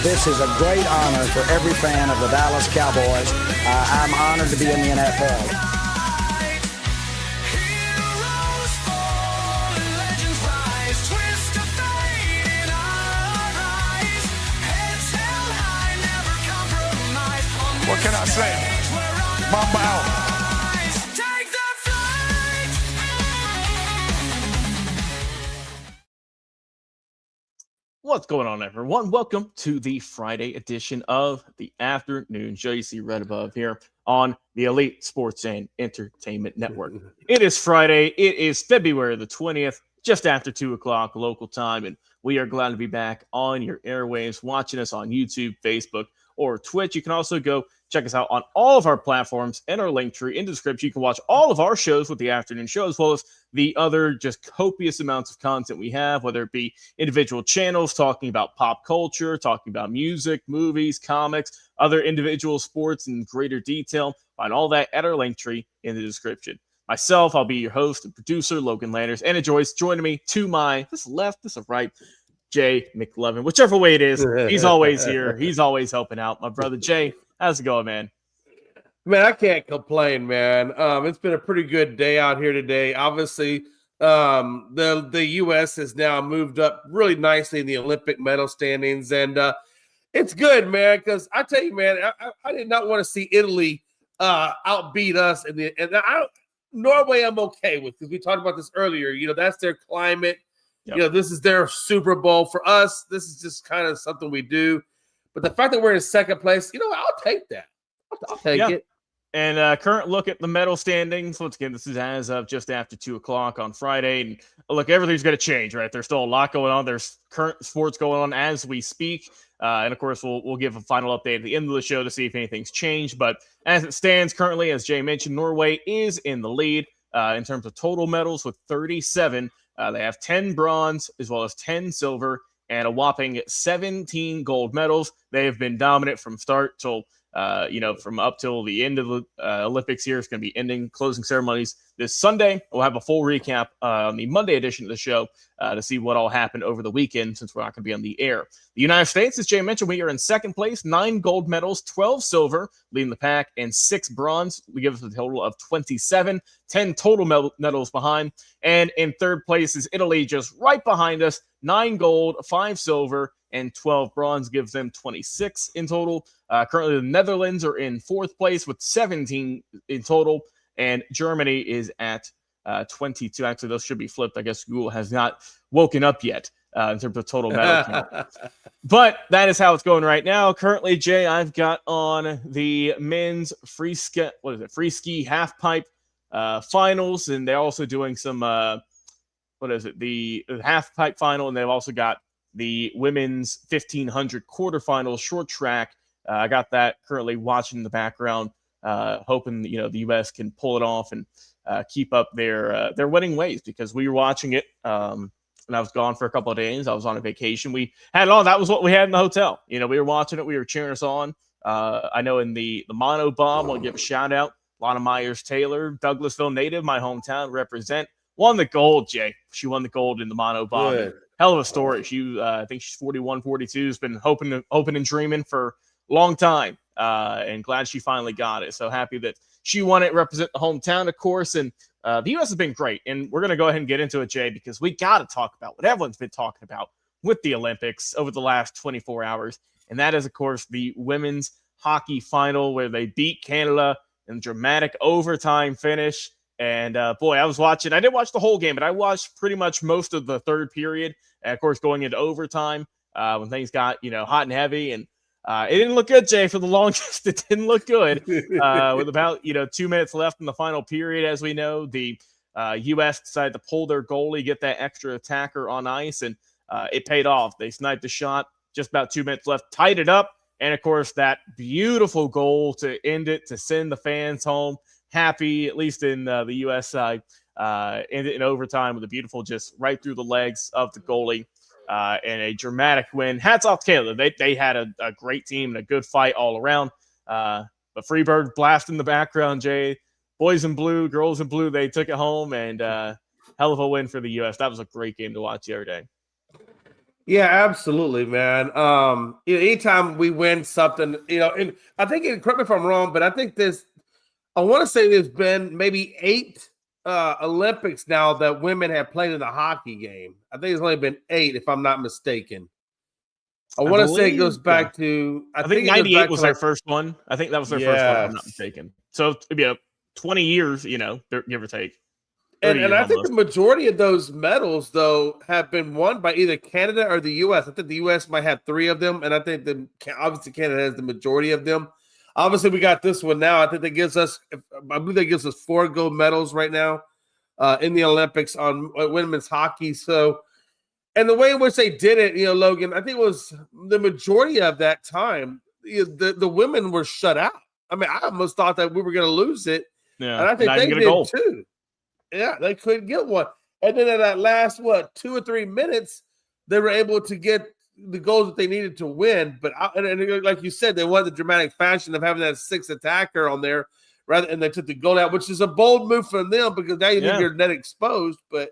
this is a great honor for every fan of the Dallas Cowboys. I'm honored to be in the NFL. What can I say? Mamba out. What's going on, everyone? Welcome to the Friday edition of the Afternoon Show. You see right above here on the Elite Sports and Entertainment Network. It is Friday. It is February the 20th, just after 2 o'clock local time, and we are glad to be back on your airwaves, watching us on YouTube, Facebook, or Twitch. You can also go check us out on all of our platforms and our link tree in the description. You can watch all of our shows with the Afternoon Show, as well as the other just copious amounts of content we have, whether it be individual channels talking about pop culture, talking about music, movies, comics, other individual sports in greater detail. Find all that at our link tree in the description. Myself, I'll be your host and producer, Logan Landers, and Joyce joining me to my this left, this right, Jay McLovin. Whichever way it is, he's always here. He's always helping out. My brother Jay, how's it going, man? Man, I can't complain, man. It's been a pretty good day out here today. Obviously, the U.S. has now moved up really nicely in the Olympic medal standings, and it's good, man. Because I tell you, man, I did not want to see Italy outbeat us, Norway I'm okay with, because we talked about this earlier. You know, that's their climate. Yep. You know, this is their Super Bowl. For us, this is just kind of something we do. But the fact that we're in second place, you know, I'll take that. I'll take it. And current look at the medal standings. Once again, this is as of just after 2 o'clock on Friday. And look, everything's going to change, right? There's still a lot going on. There's current sports going on as we speak. And of course, we'll give a final update at the end of the show to see if anything's changed. But as it stands currently, as Jay mentioned, Norway is in the lead in terms of total medals with 37. They have 10 bronze as well as 10 silver and a whopping 17 gold medals. They have been dominant from start till from up till the end of the Olympics here. It's going to be ending closing ceremonies this Sunday. We'll have a full recap on the Monday edition of the show to see what all happened over the weekend, since we're not going to be on the air. The United States, as Jay mentioned, we are in second place, 9 gold medals, 12 silver, leading the pack, and 6 bronze. We give us a total of 27, 10 total medals behind. And in third place is Italy, just right behind us, 9 gold, 5 silver, and 12 bronze, gives them 26 in total. Currently, the Netherlands are in fourth place with 17 in total, and Germany is at 22. Actually, those should be flipped. I guess Google has not woken up yet in terms of total medal count. But that is how it's going right now. Currently, Jay, I've got on the men's free ski half pipe finals, and they're also doing some the half pipe final, and they've also got the women's 1500 quarterfinals short track. I got that currently watching in the background, hoping the U.S. can pull it off and keep up their winning ways, because we were watching it and I was gone for a couple of days. I was on a vacation. We had it on. That was what we had in the hotel. We were watching it. We were cheering us on. I know in the Mono Bomb, I'll give a shout out. Lana Myers-Taylor, Douglasville native, my hometown, represent. Won the gold, Jay. She won the gold in the Mono Bomb. Hell of a story. She, I think she's 41, 42, has been hoping and dreaming for a long time, and glad she finally got it. So happy that she won it, represent the hometown, of course. And the U.S. has been great. And we're going to go ahead and get into it, Jay, because we got to talk about what everyone's been talking about with the Olympics over the last 24 hours. And that is, of course, the women's hockey final, where they beat Canada in a dramatic overtime finish. And boy, I was watching. I didn't watch the whole game, but I watched pretty much most of the third period. And of course, going into overtime, when things got hot and heavy, and it didn't look good, Jay. For the longest, it didn't look good. With about 2 minutes left in the final period, as we know, the U.S. decided to pull their goalie, get that extra attacker on ice, and it paid off. They sniped the shot. Just about 2 minutes left, tied it up, and of course, that beautiful goal to end it, to send the fans home happy, at least in the U.S. side, in overtime with a beautiful, just right through the legs of the goalie, and a dramatic win. Hats off to Canada. They had a great team and a good fight all around. But Freebird blast in the background, Jay. Boys in blue, girls in blue, they took it home, and hell of a win for the U.S. That was a great game to watch the other day. Yeah, absolutely, man. Anytime we win something, and I think, correct me if I'm wrong, but I think I want to say there's been maybe 8 Olympics now that women have played in the hockey game. I think it's only been 8, if I'm not mistaken. I I want to say it believe, goes yeah. back to, I think it goes 98 back was to their like, first one. I think that was their first one, if I'm not yes. mistaken. So it'd be 20 years, give or take. 30 And years I think the almost. majority of those medals, though, have been won by either Canada or the U.S. I think the U.S. might have 3 of them, and I think obviously Canada has the majority of them. Obviously, we got this one now. I think that gives us, I believe that gives us 4 gold medals right now in the Olympics on women's hockey. So, and the way in which they did it, Logan, I think it was the majority of that time, the women were shut out. I mean, I almost thought that we were going to lose it, Yeah. and I think Not even they get a did goal. too. Yeah, they couldn't get one. And then in that last, 2 or 3 minutes, they were able to get the goals that they needed to win. But and like you said, they wanted the dramatic fashion of having that 6th attacker on there, and they took the goal out, which is a bold move from them because now you leave your net exposed. But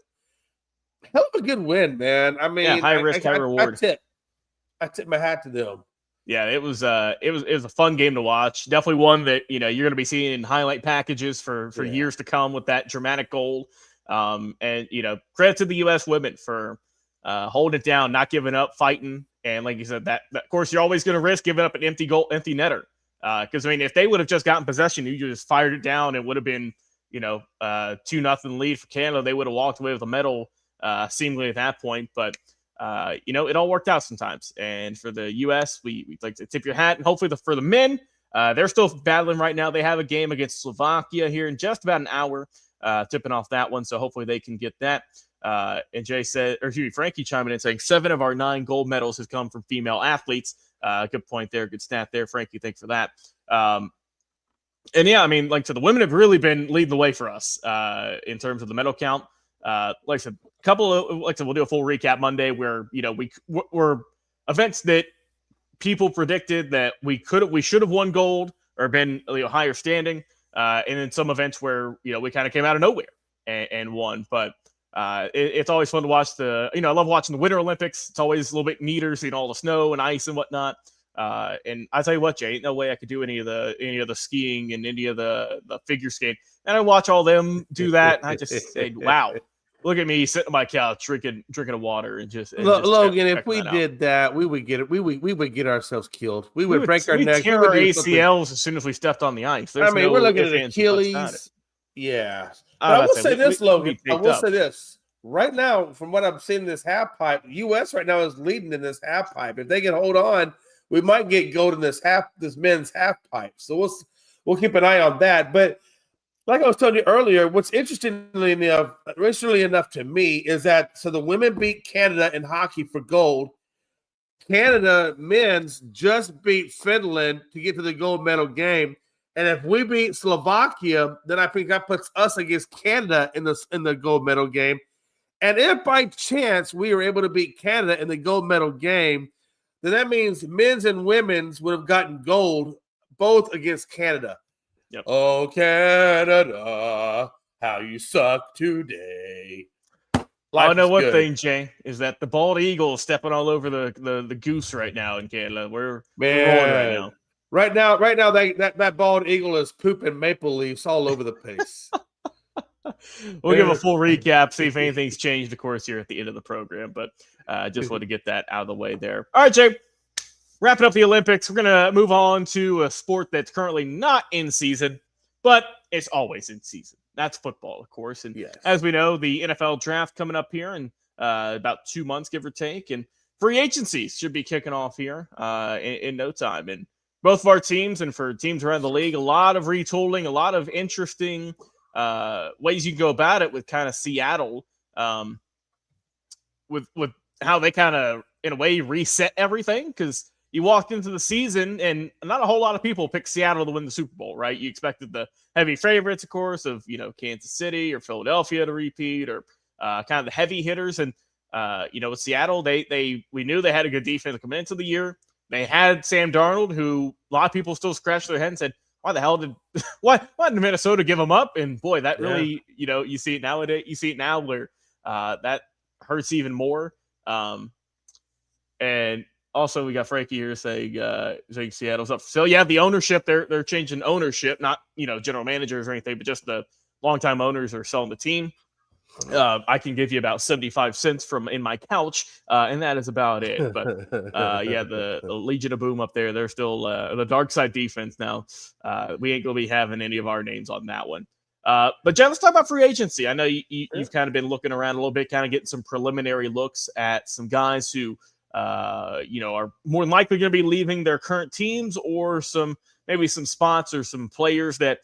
hell of a good win, man. I mean, high risk, high reward. I tip my hat to them. Yeah, it was a fun game to watch. Definitely one that you're going to be seeing in highlight packages for years to come with that dramatic goal. And credit to the U.S. women for holding it down, not giving up, fighting, and like you said, that of course you're always going to risk giving up an empty goal, empty netter. Because if they would have just gotten possession, you just fired it down, it would have been 2-0 lead for Canada. They would have walked away with a medal seemingly at that point, but. It all worked out sometimes. And for the U.S., we'd like to tip your hat. And hopefully for the men, they're still battling right now. They have a game against Slovakia here in just about an hour, tipping off that one. So hopefully they can get that. And Frankie chiming in saying 7 of our 9 gold medals has come from female athletes. Good point there. Good stat there, Frankie. Thanks for that. And yeah, so the women have really been leading the way for us in terms of the medal count. Like I said, we'll do a full recap Monday where we're events that people predicted that we should have won gold or been higher standing, and then some events where we kind of came out of nowhere and won. But it's always fun to watch I love watching the Winter Olympics. It's always a little bit neater, seeing all the snow and ice and whatnot. And I tell you what, Jay, ain't no way I could do any of the skiing and any of the figure skating. And I watch all them do that, and I just say, wow. Look at me sitting on my couch drinking a water and just Logan. If we did that, we would get it. We would get ourselves killed. We would break our neck. Tear our ACLs as soon as we stepped on the ice. We're looking at Achilles. Yeah. I will say this, Logan. I will say this. Right now, from what I'm seeing in this half pipe, U.S. right now is leading in this half pipe. If they can hold on, we might get gold in this men's half pipe. So we'll keep an eye on that. But like I was telling you earlier, what's interestingly enough to me is that the women beat Canada in hockey for gold. Canada men's just beat Finland to get to the gold medal game. And if we beat Slovakia, then I think that puts us against Canada in the gold medal game. And if by chance we were able to beat Canada in the gold medal game, then that means men's and women's would have gotten gold both against Canada. Yep. Oh, Canada, how you suck today. I know one thing, Jay, is that the bald eagle is stepping all over the goose right now in Canada. We're rolling right now. Right now, that bald eagle is pooping maple leaves all over the place. We'll give a full recap, see if anything's changed, of course, here at the end of the program. But just want to get that out of the way there. All right, Jay. Wrapping up the Olympics, we're going to move on to a sport that's currently not in season, but it's always in season. That's football, of course. And as we know, the NFL draft coming up here in about 2 months, give or take. And free agencies should be kicking off here in no time. And both of our teams and for teams around the league, a lot of retooling, a lot of interesting ways you can go about it with kind of Seattle with how they kind of, in a way, reset everything because you walked into the season and not a whole lot of people picked Seattle to win the Super Bowl, right? You expected the heavy favorites, of course, of, Kansas City or Philadelphia to repeat or kind of the heavy hitters. And, with Seattle, we knew they had a good defense coming into the year. They had Sam Darnold, who a lot of people still scratched their head and said, why the hell why did Minnesota give him up? And boy, that really, you see it nowadays. You see it now where that hurts even more. And also, we got Frankie here saying Seattle's up. So yeah, the ownership, they're changing ownership, not general managers or anything, but just the longtime owners are selling the team. I can give you about 75 cents from in my couch, and that is about it. But yeah, the Legion of Boom up there, they're still the dark side defense now. We ain't gonna be having any of our names on that one. But Jen, let's talk about free agency. I know you've kind of been looking around a little bit, kind of getting some preliminary looks at some guys who are more than likely going to be leaving their current teams, or maybe some spots or some players that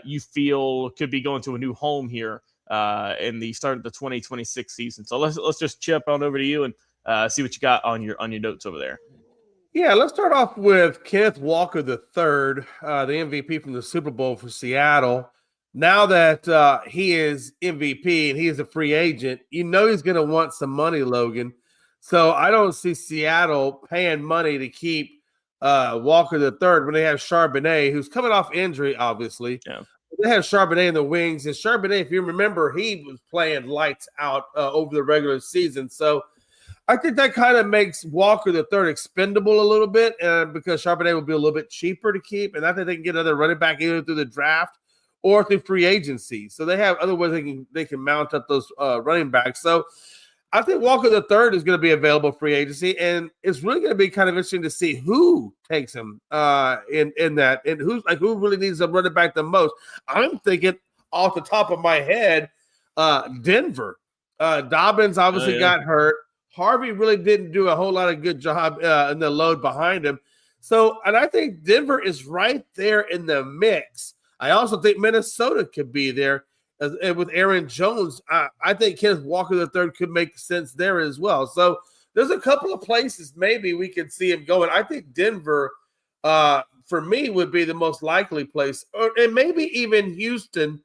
you feel could be going to a new home here in the start of the 2026 season. So let's just chip on over to you and see what you got on your notes over there. Yeah, let's start off with Kenneth Walker III, the MVP from the Super Bowl for Seattle. Now that he is MVP and he is a free agent, he's going to want some money, Logan. So I don't see Seattle paying money to keep Walker III when they have Charbonnet, who's coming off injury, obviously. Yeah. They have Charbonnet in the wings. And Charbonnet, if you remember, he was playing lights out over the regular season. So I think that kind of makes Walker III expendable a little bit because Charbonnet will be a little bit cheaper to keep. And I think they can get another running back either through the draft or through free agency. So they have other ways they can mount up those running backs. So I think Walker III is going to be available free agency, and it's really going to be kind of interesting to see who takes him in that, and who really needs a running back the most. I'm thinking off the top of my head, Denver. Dobbins obviously got hurt. Harvey really didn't do a whole lot of good job in the load behind him. So, and I think Denver is right there in the mix. I also think Minnesota could be there. With Aaron Jones, I think Kenneth Walker III could make sense there as well. So there's a couple of places maybe we could see him going. I think Denver, for me, would be the most likely place, and maybe even Houston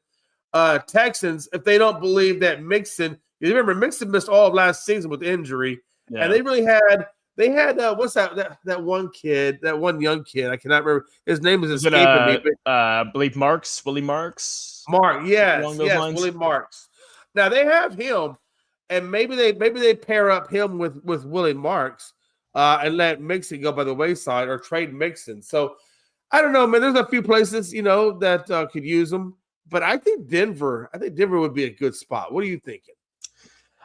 Texans if they don't believe that Mixon. You remember Mixon missed all of last season with injury, and they really had. They had what's that one kid, that one young kid. I cannot remember. His name is escaping me. But, I believe Willie Marks. Yes, Willie Marks. Now they have him, and maybe they pair up him with Willie Marks and let Mixon go by the wayside or trade Mixon. So I don't know, man. There's a few places that could use them, but I think Denver would be a good spot. What are you thinking?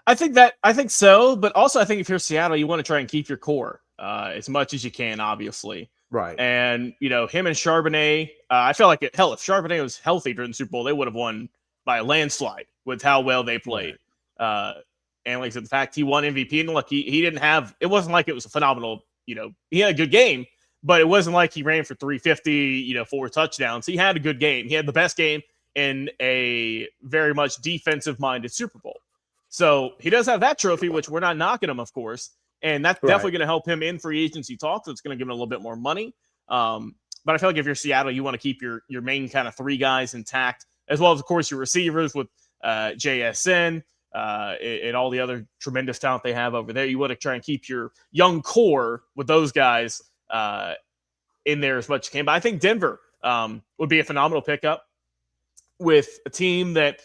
I think so, but also I think if you're Seattle, you want to try and keep your core as much as you can, obviously. Right. And, him and Charbonnet, I felt like if Charbonnet was healthy during the Super Bowl, they would have won by a landslide with how well they played. Right. And like I said, the fact he won MVP, and look, he didn't have, it wasn't like it was a phenomenal, he had a good game, but it wasn't like he ran for 350, 4 touchdowns. He had a good game. He had the best game in a very much defensive-minded Super Bowl. So he does have that trophy, which we're not knocking him, of course. And that's definitely going to help him in free agency talks. It's going to give him a little bit more money. But I feel like if you're Seattle, you want to keep your main kind of 3 guys intact, as well as, of course, your receivers with JSN and all the other tremendous talent they have over there. You want to try and keep your young core with those guys in there as much as you can. But I think Denver would be a phenomenal pickup with a team that,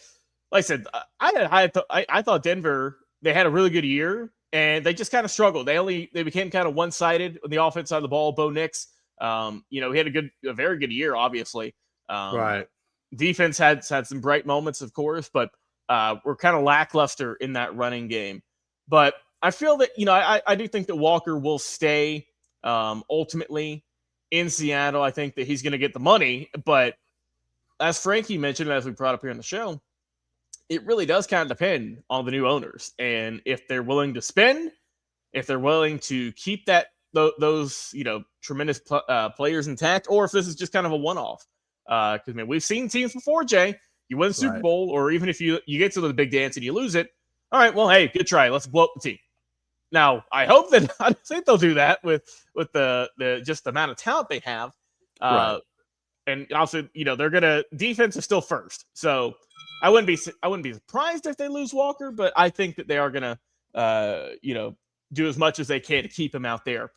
like I said, I thought Denver, they had a really good year, and they just kind of struggled. They became kind of one-sided on the offense side of the ball. Bo Nix, he had a very good year, obviously. Right. Defense had some bright moments, of course, but we're kind of lackluster in that running game. But I feel that, I do think that Walker will stay ultimately in Seattle. I think that he's going to get the money, but as Frankie mentioned, as we brought up here on the show, it really does kind of depend on the new owners and if they're willing to spend, if they're willing to keep those tremendous players intact, or if this is just kind of a one-off. Because we've seen teams before, Jay. You win the Super Bowl, or even if you get to the big dance and you lose it, all right, well, hey, good try. Let's blow up the team. Now, I hope that I don't think they'll do that with the just the amount of talent they have. And also, they're gonna defense is still first, so. I wouldn't be surprised if they lose Walker, but I think that they are gonna, do as much as they can to keep him out there,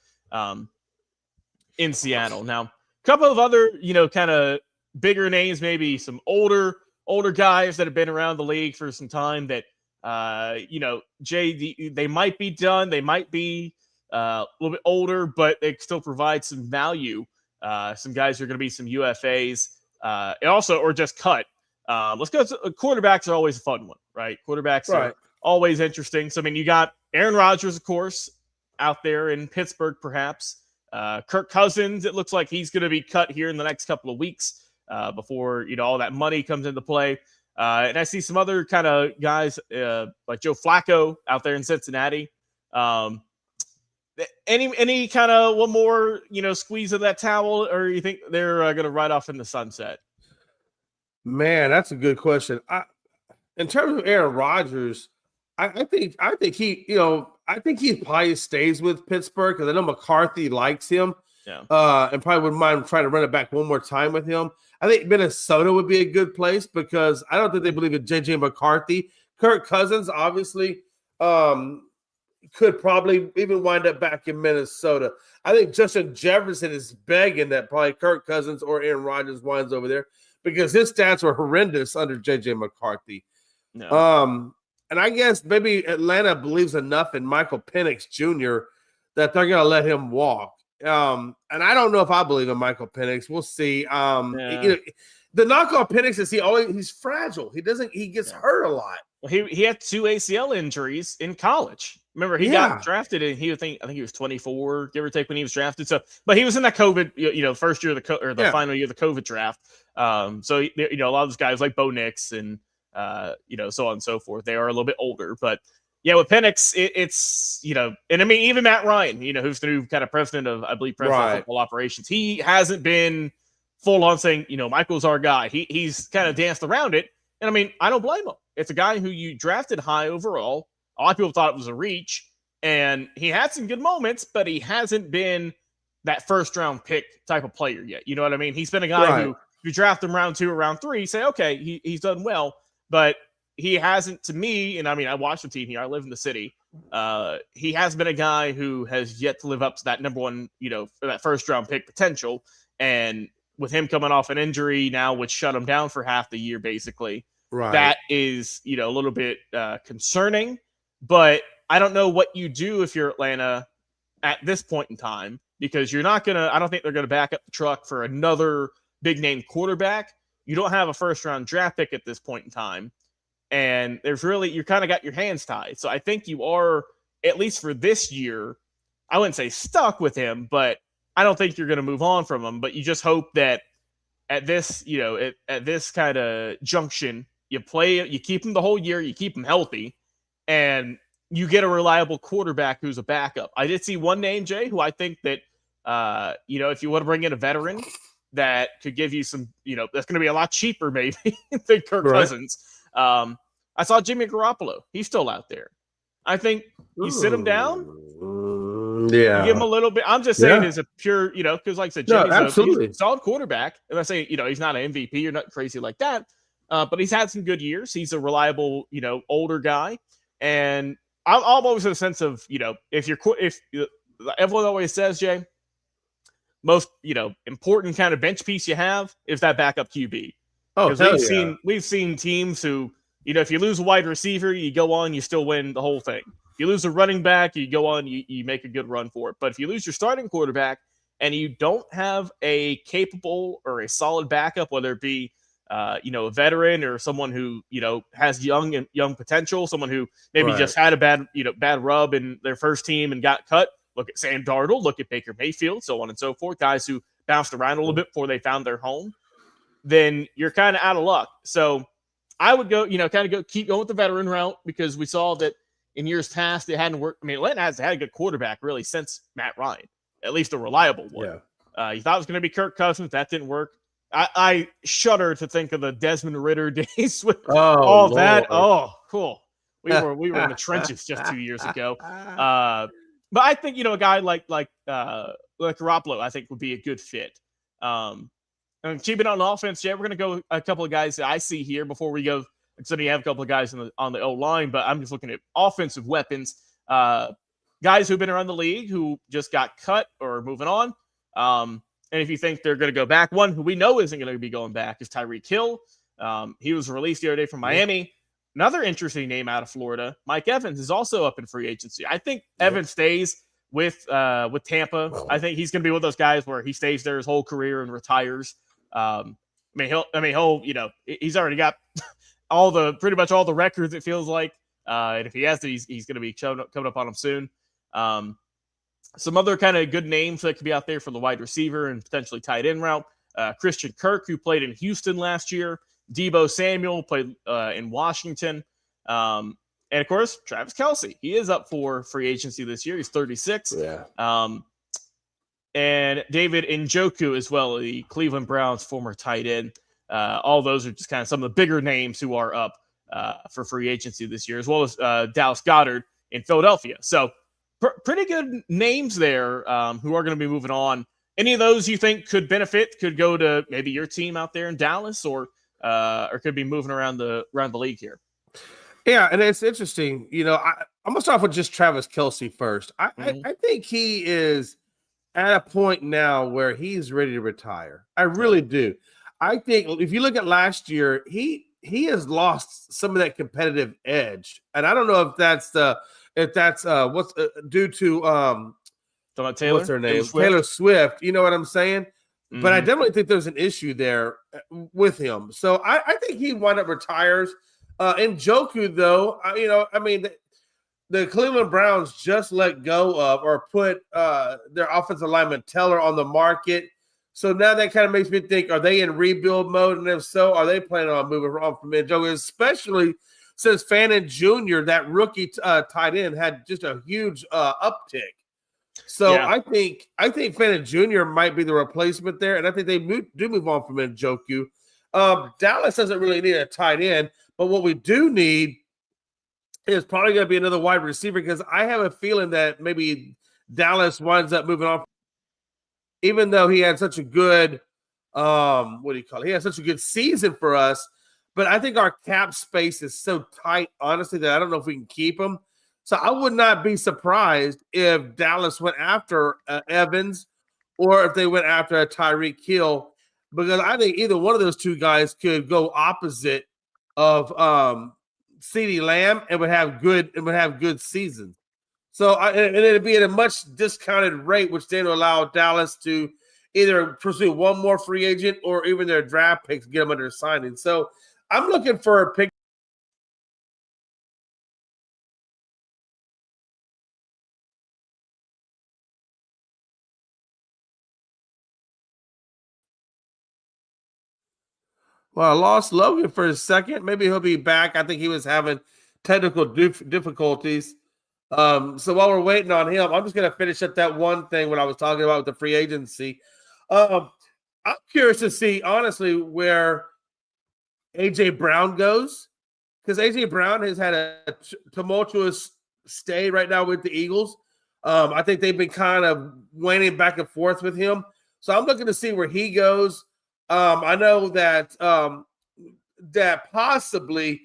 in Seattle. Now, a couple of other, kind of bigger names, maybe some older guys that have been around the league for some time that, Jay, they might be done. They might be a little bit older, but they still provide some value. Some guys are going to be some UFAs, and also or just cut. Let's go. Quarterbacks are always a fun one, right? Quarterbacks are always interesting. So I mean, you got Aaron Rodgers, of course, out there in Pittsburgh, perhaps. Kirk Cousins, it looks like he's going to be cut here in the next couple of weeks before all that money comes into play. And I see some other kind of guys like Joe Flacco out there in Cincinnati. Any kind of one more squeeze of that towel, or you think they're going to ride off in the sunset? Man, that's a good question. In terms of Aaron Rodgers, I think he probably stays with Pittsburgh because I know McCarthy likes him. Yeah. And probably wouldn't mind trying to run it back one more time with him. I think Minnesota would be a good place because I don't think they believe in JJ McCarthy. Kirk Cousins obviously could probably even wind up back in Minnesota. I think Justin Jefferson is begging that probably Kirk Cousins or Aaron Rodgers winds over there because his stats were horrendous under JJ McCarthy. No. And I guess maybe Atlanta believes enough in Michael Penix Jr. that they're going to let him walk. And I don't know if I believe in Michael Penix. We'll see. The knock on Penix is he's fragile. He gets hurt a lot. Well, he had 2 ACL injuries in college. Remember, he got drafted and I think he was 24, give or take, when he was drafted. So, but he was in that COVID, first year of the final year of the COVID draft. So a lot of those guys like Bo Nix and so on and so forth, they are a little bit older. But yeah, with Penix, it's and I mean even Matt Ryan, who's the new kind of president of of football operations, he hasn't been full on saying Michael's our guy. He's kind of danced around it, and I mean I don't blame him. It's a guy who you drafted high overall. A lot of people thought it was a reach, and he had some good moments, but he hasn't been that first round pick type of player yet. You know what I mean? He's been a guy who, if you draft him round 2 or round 3, you say, okay, he's done well, but he hasn't, to me, and I mean, I watch the team here. I live in the city. He has been a guy who has yet to live up to that number one, that first round pick potential. And with him coming off an injury now, which shut him down for half the year, basically, that is, a little bit concerning. But I don't know what you do if you're Atlanta at this point in time, because you're not going to, I don't think they're going to back up the truck for another big name quarterback. You don't have a first round draft pick at this point in time. And you kind of got your hands tied. So I think you are, at least for this year, I wouldn't say stuck with him, but I don't think you're going to move on from him. But you just hope that at this, at this kind of junction, you keep him the whole year, you keep him healthy, and you get a reliable quarterback who's a backup. I did see one name, Jay, who I think that, if you want to bring in a veteran that could give you some, that's going to be a lot cheaper maybe than Kirk Cousins. I saw Jimmy Garoppolo. He's still out there. I think you sit him down. You give him a little bit. I'm just saying as a pure, because like I said, Jimmy's he's a solid quarterback. And I say, he's not an MVP or not crazy like that. But he's had some good years. He's a reliable, older guy. And I'm always in a sense of, if everyone always says, Jay, most, important kind of bench piece you have is that backup QB. Because we've seen teams who, if you lose a wide receiver, you go on, you still win the whole thing. If you lose a running back, you go on, you make a good run for it. But if you lose your starting quarterback and you don't have a capable or a solid backup, whether it be a veteran or someone who has young potential, someone who maybe just had a bad rub in their first team and got cut. Look at Sam Darnold, look at Baker Mayfield, so on and so forth. Guys who bounced around a little bit before they found their home. Then you're kind of out of luck. So I would go, keep going with the veteran route, because we saw that in years past it hadn't worked. I mean, Atlanta has had a good quarterback really since Matt Ryan, at least a reliable one. You thought it was going to be Kirk Cousins, that didn't work. I shudder to think of the Desmond Ridder days with all that. Oh, cool. We were in the trenches just 2 years ago. But I think a guy like Garoppolo, I think would be a good fit. And keeping on offense, we're going to go a couple of guys that I see here before we go. So you have a couple of guys on the O-line, but I'm just looking at offensive weapons. Guys who've been around the league who just got cut or moving on. And if you think they're going to go back, one who we know isn't going to be going back is Tyreek Hill. He was released the other day from Miami. Another interesting name out of Florida, Mike Evans, is also up in free agency. I think Evans stays with Tampa. I think he's going to be one of those guys where he stays there his whole career and retires. He'll he's already got pretty much all the records, it feels like. And if he has to, he's going to be coming up on them soon. Some other kind of good names that could be out there for the wide receiver and potentially tight end route. Christian Kirk, who played in Houston last year. Deebo Samuel played in Washington. And of course, Travis Kelce. He is up for free agency this year. He's 36. Yeah. And David Njoku as well, the Cleveland Browns former tight end. All those are just kind of some of the bigger names who are up for free agency this year, as well as Dallas Goedert in Philadelphia. So pretty good names there who are going to be moving on. Any of those you think could benefit, could go to maybe your team out there in Dallas, or could be moving around the league here? Yeah, and it's interesting. I'm going to start off with just Travis Kelce first. I think he is at a point now where he's ready to retire. I really do. I think if you look at last year, he has lost some of that competitive edge, and I don't know if that's what's due to Taylor? What's her name? Taylor Swift. You know what I'm saying? Mm-hmm. But I definitely think there's an issue there with him. So I think he wind up retires. Njoku, though, the Cleveland Browns just let go of or put their offensive lineman Teller on the market. So now that kind of makes me think, are they in rebuild mode? And if so, are they planning on moving on from Njoku, especially since Fannin Jr., that rookie tight end, had just a huge uptick. So yeah. I think Fannin Jr. might be the replacement there, and I think they do move on from Njoku. Dallas doesn't really need a tight end, but what we do need is probably going to be another wide receiver, because I have a feeling that maybe Dallas winds up moving on, even though he had such a good he had such a good season for us. But I think our cap space is so tight, honestly, that I don't know if we can keep him. So I would not be surprised if Dallas went after Evans, or if they went after a Tyreek Hill, because I think either one of those two guys could go opposite of CeeDee Lamb and would have good seasons. So and it'd be at a much discounted rate, which then will allow Dallas to either pursue one more free agent or even their draft picks, get them under signing. So I'm looking for a pick. Well, I lost Logan for a second. Maybe he'll be back. I think he was having technical difficulties. So while we're waiting on him, I'm just going to finish up that one thing when I was talking about the free agency. I'm curious to see, honestly, where A.J. Brown goes, because A.J. Brown has had a tumultuous stay right now with the Eagles. I think they've been kind of waning back and forth with him. So I'm looking to see where he goes. I know that that possibly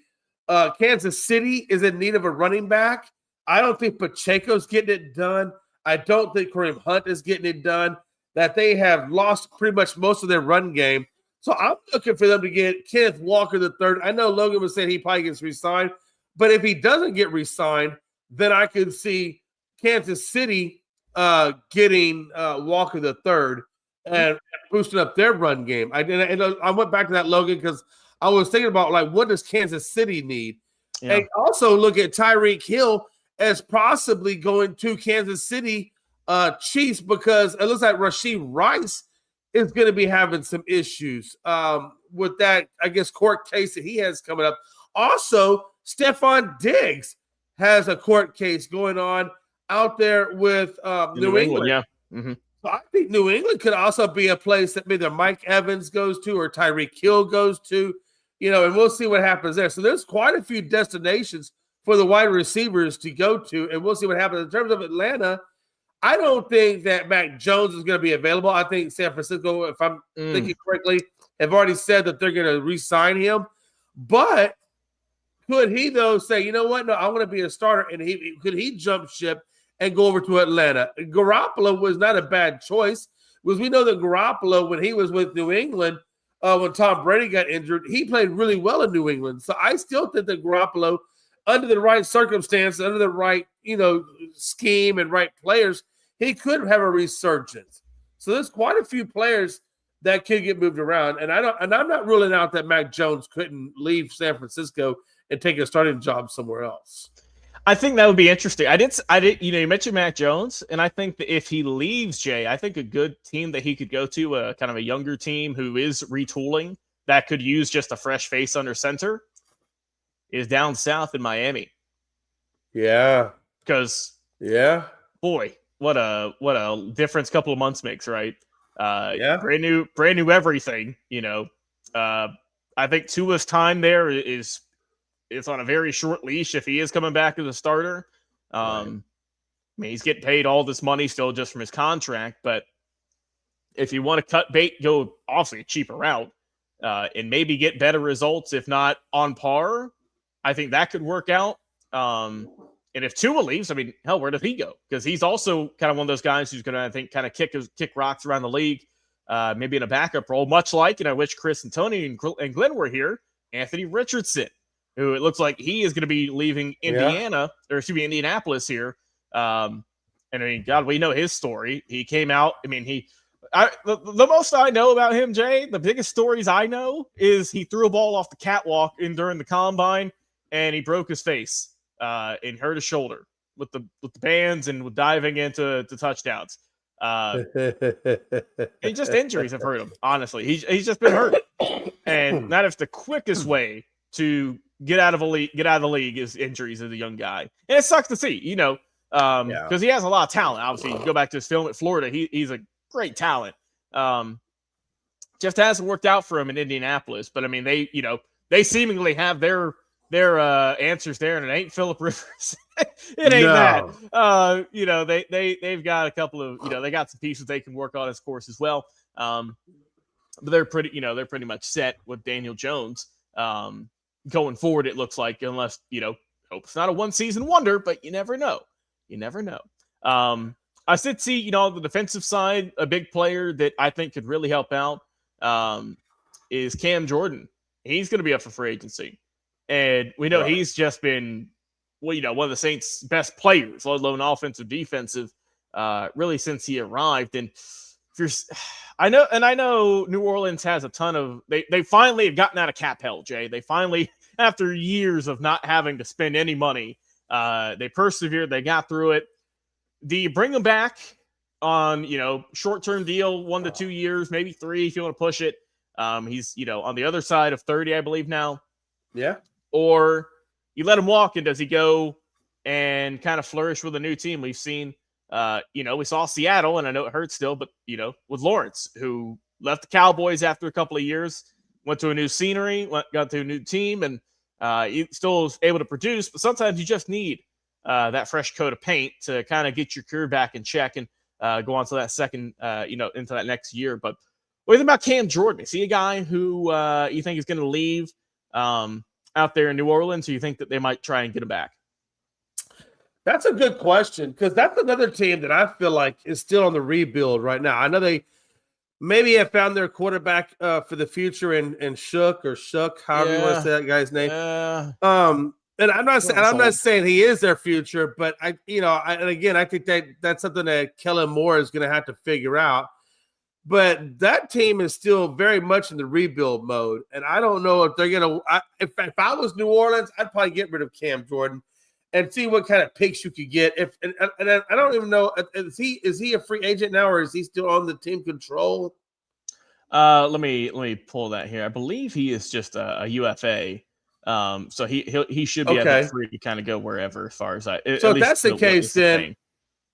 Kansas City is in need of a running back. I don't think Pacheco's getting it done. I don't think Kareem Hunt is getting it done. That they have lost pretty much most of their run game. So I'm looking for them to get Kenneth Walker III. I know Logan was saying he probably gets re-signed, but if he doesn't get re-signed, then I could see Kansas City getting Walker III and boosting up their run game. I went back to that, Logan, because I was thinking about, like, what does Kansas City need? Yeah. And also look at Tyreek Hill as possibly going to Kansas City Chiefs, because it looks like Rashee Rice is going to be having some issues with that, I guess, court case that he has coming up. Also, Stephon Diggs has a court case going on out there with New England. Yeah. Mm-hmm. So I think New England could also be a place that either Mike Evans goes to or Tyreek Hill goes to, and we'll see what happens there. So there's quite a few destinations for the wide receivers to go to, and we'll see what happens. In terms of Atlanta, I don't think that Mac Jones is going to be available. I think San Francisco, if I'm thinking correctly, have already said that they're going to re-sign him. But could he, though, say, you know what? No, I want to be a starter, and could he jump ship and go over to Atlanta? Garoppolo was not a bad choice, because we know that Garoppolo, when he was with New England, when Tom Brady got injured, he played really well in New England. So I still think that Garoppolo, under the right circumstances, under the right, scheme and right players, he could have a resurgence. So there's quite a few players that could get moved around, and I'm not ruling out that Mac Jones couldn't leave San Francisco and take a starting job somewhere else. I think that would be interesting. I did. You mentioned Mac Jones, and I think that if he leaves, Jay, I think a good team that he could go to, kind of a younger team who is retooling that could use just a fresh face under center, is down south in Miami. Yeah, because boy, what a difference couple of months makes, right? Brand new everything. I think Tua's time there is on a very short leash if he is coming back as a starter. I mean, he's getting paid all this money still just from his contract, but if you want to cut bait, go obviously a cheaper route and maybe get better results, if not on par. I think that could work out. And if Tua leaves, I mean, hell, where does he go? Because he's also kind of one of those guys who's going to, I think, kind of kick rocks around the league, maybe in a backup role, much like, and I wish Chris and Tony and Glenn were here, Anthony Richardson, who it looks like he is going to be leaving Indianapolis here. And I mean, God, we know his story. He came out. I mean, the most I know about him, Jay, the biggest stories I know is he threw a ball off the catwalk during the combine and he broke his face and hurt his shoulder with the bands and with diving into touchdowns. And just injuries have hurt him. Honestly, he's just been hurt, and that is the quickest way to get out of the league is injuries as a young guy. And it sucks to see, because he has a lot of talent. Obviously, you go back to his film at Florida, he's a great talent. Just hasn't worked out for him in Indianapolis. But I mean, they seemingly have their answers there, and it ain't Phillip Rivers. It ain't that. They've got a couple of, they got some pieces they can work on his course as well. But they're pretty much set with Daniel Jones. Going forward, it looks like, unless, hope it's not a one-season wonder, but you never know. You never know. I did see, on the defensive side, a big player that I think could really help out is Cam Jordan. He's going to be up for free agency. And we know he's just been, one of the Saints' best players, let alone offensive, defensive, really since he arrived. And I know New Orleans has a ton of, they finally have gotten out of cap hell, Jay. They finally, after years of not having to spend any money, they persevered, they got through it. Do you bring them back on, short-term deal, 1 to 2 years, maybe 3 if you want to push it? He's, on the other side of 30, I believe now. Yeah. Or you let him walk, and does he go and kind of flourish with a new team? We've seen, we saw Seattle, and I know it hurts still, but, with Lawrence, who left the Cowboys after a couple of years, went to a new scenery, got to a new team, and he still was able to produce. But sometimes you just need that fresh coat of paint to kind of get your career back in check and go on to that second, into that next year. But what do you think about Cam Jordan? Is he a guy who you think is going to leave out there in New Orleans, or you think that they might try and get him back? That's a good question, because that's another team that I feel like is still on the rebuild right now. I know they maybe have found their quarterback for the future in Shook, however you want to say that guy's name. And I'm not saying he is their future, but I think that's something that Kellen Moore is going to have to figure out. But that team is still very much in the rebuild mode, and I don't know if they're going to. If I was New Orleans, I'd probably get rid of Cam Jordan and see what kind of picks you could get. And I don't even know, is he a free agent now, or is he still on the team control? Let me pull that here. I believe he is just a UFA. So he should be free to kind of go wherever, as far as so if that's the case, then.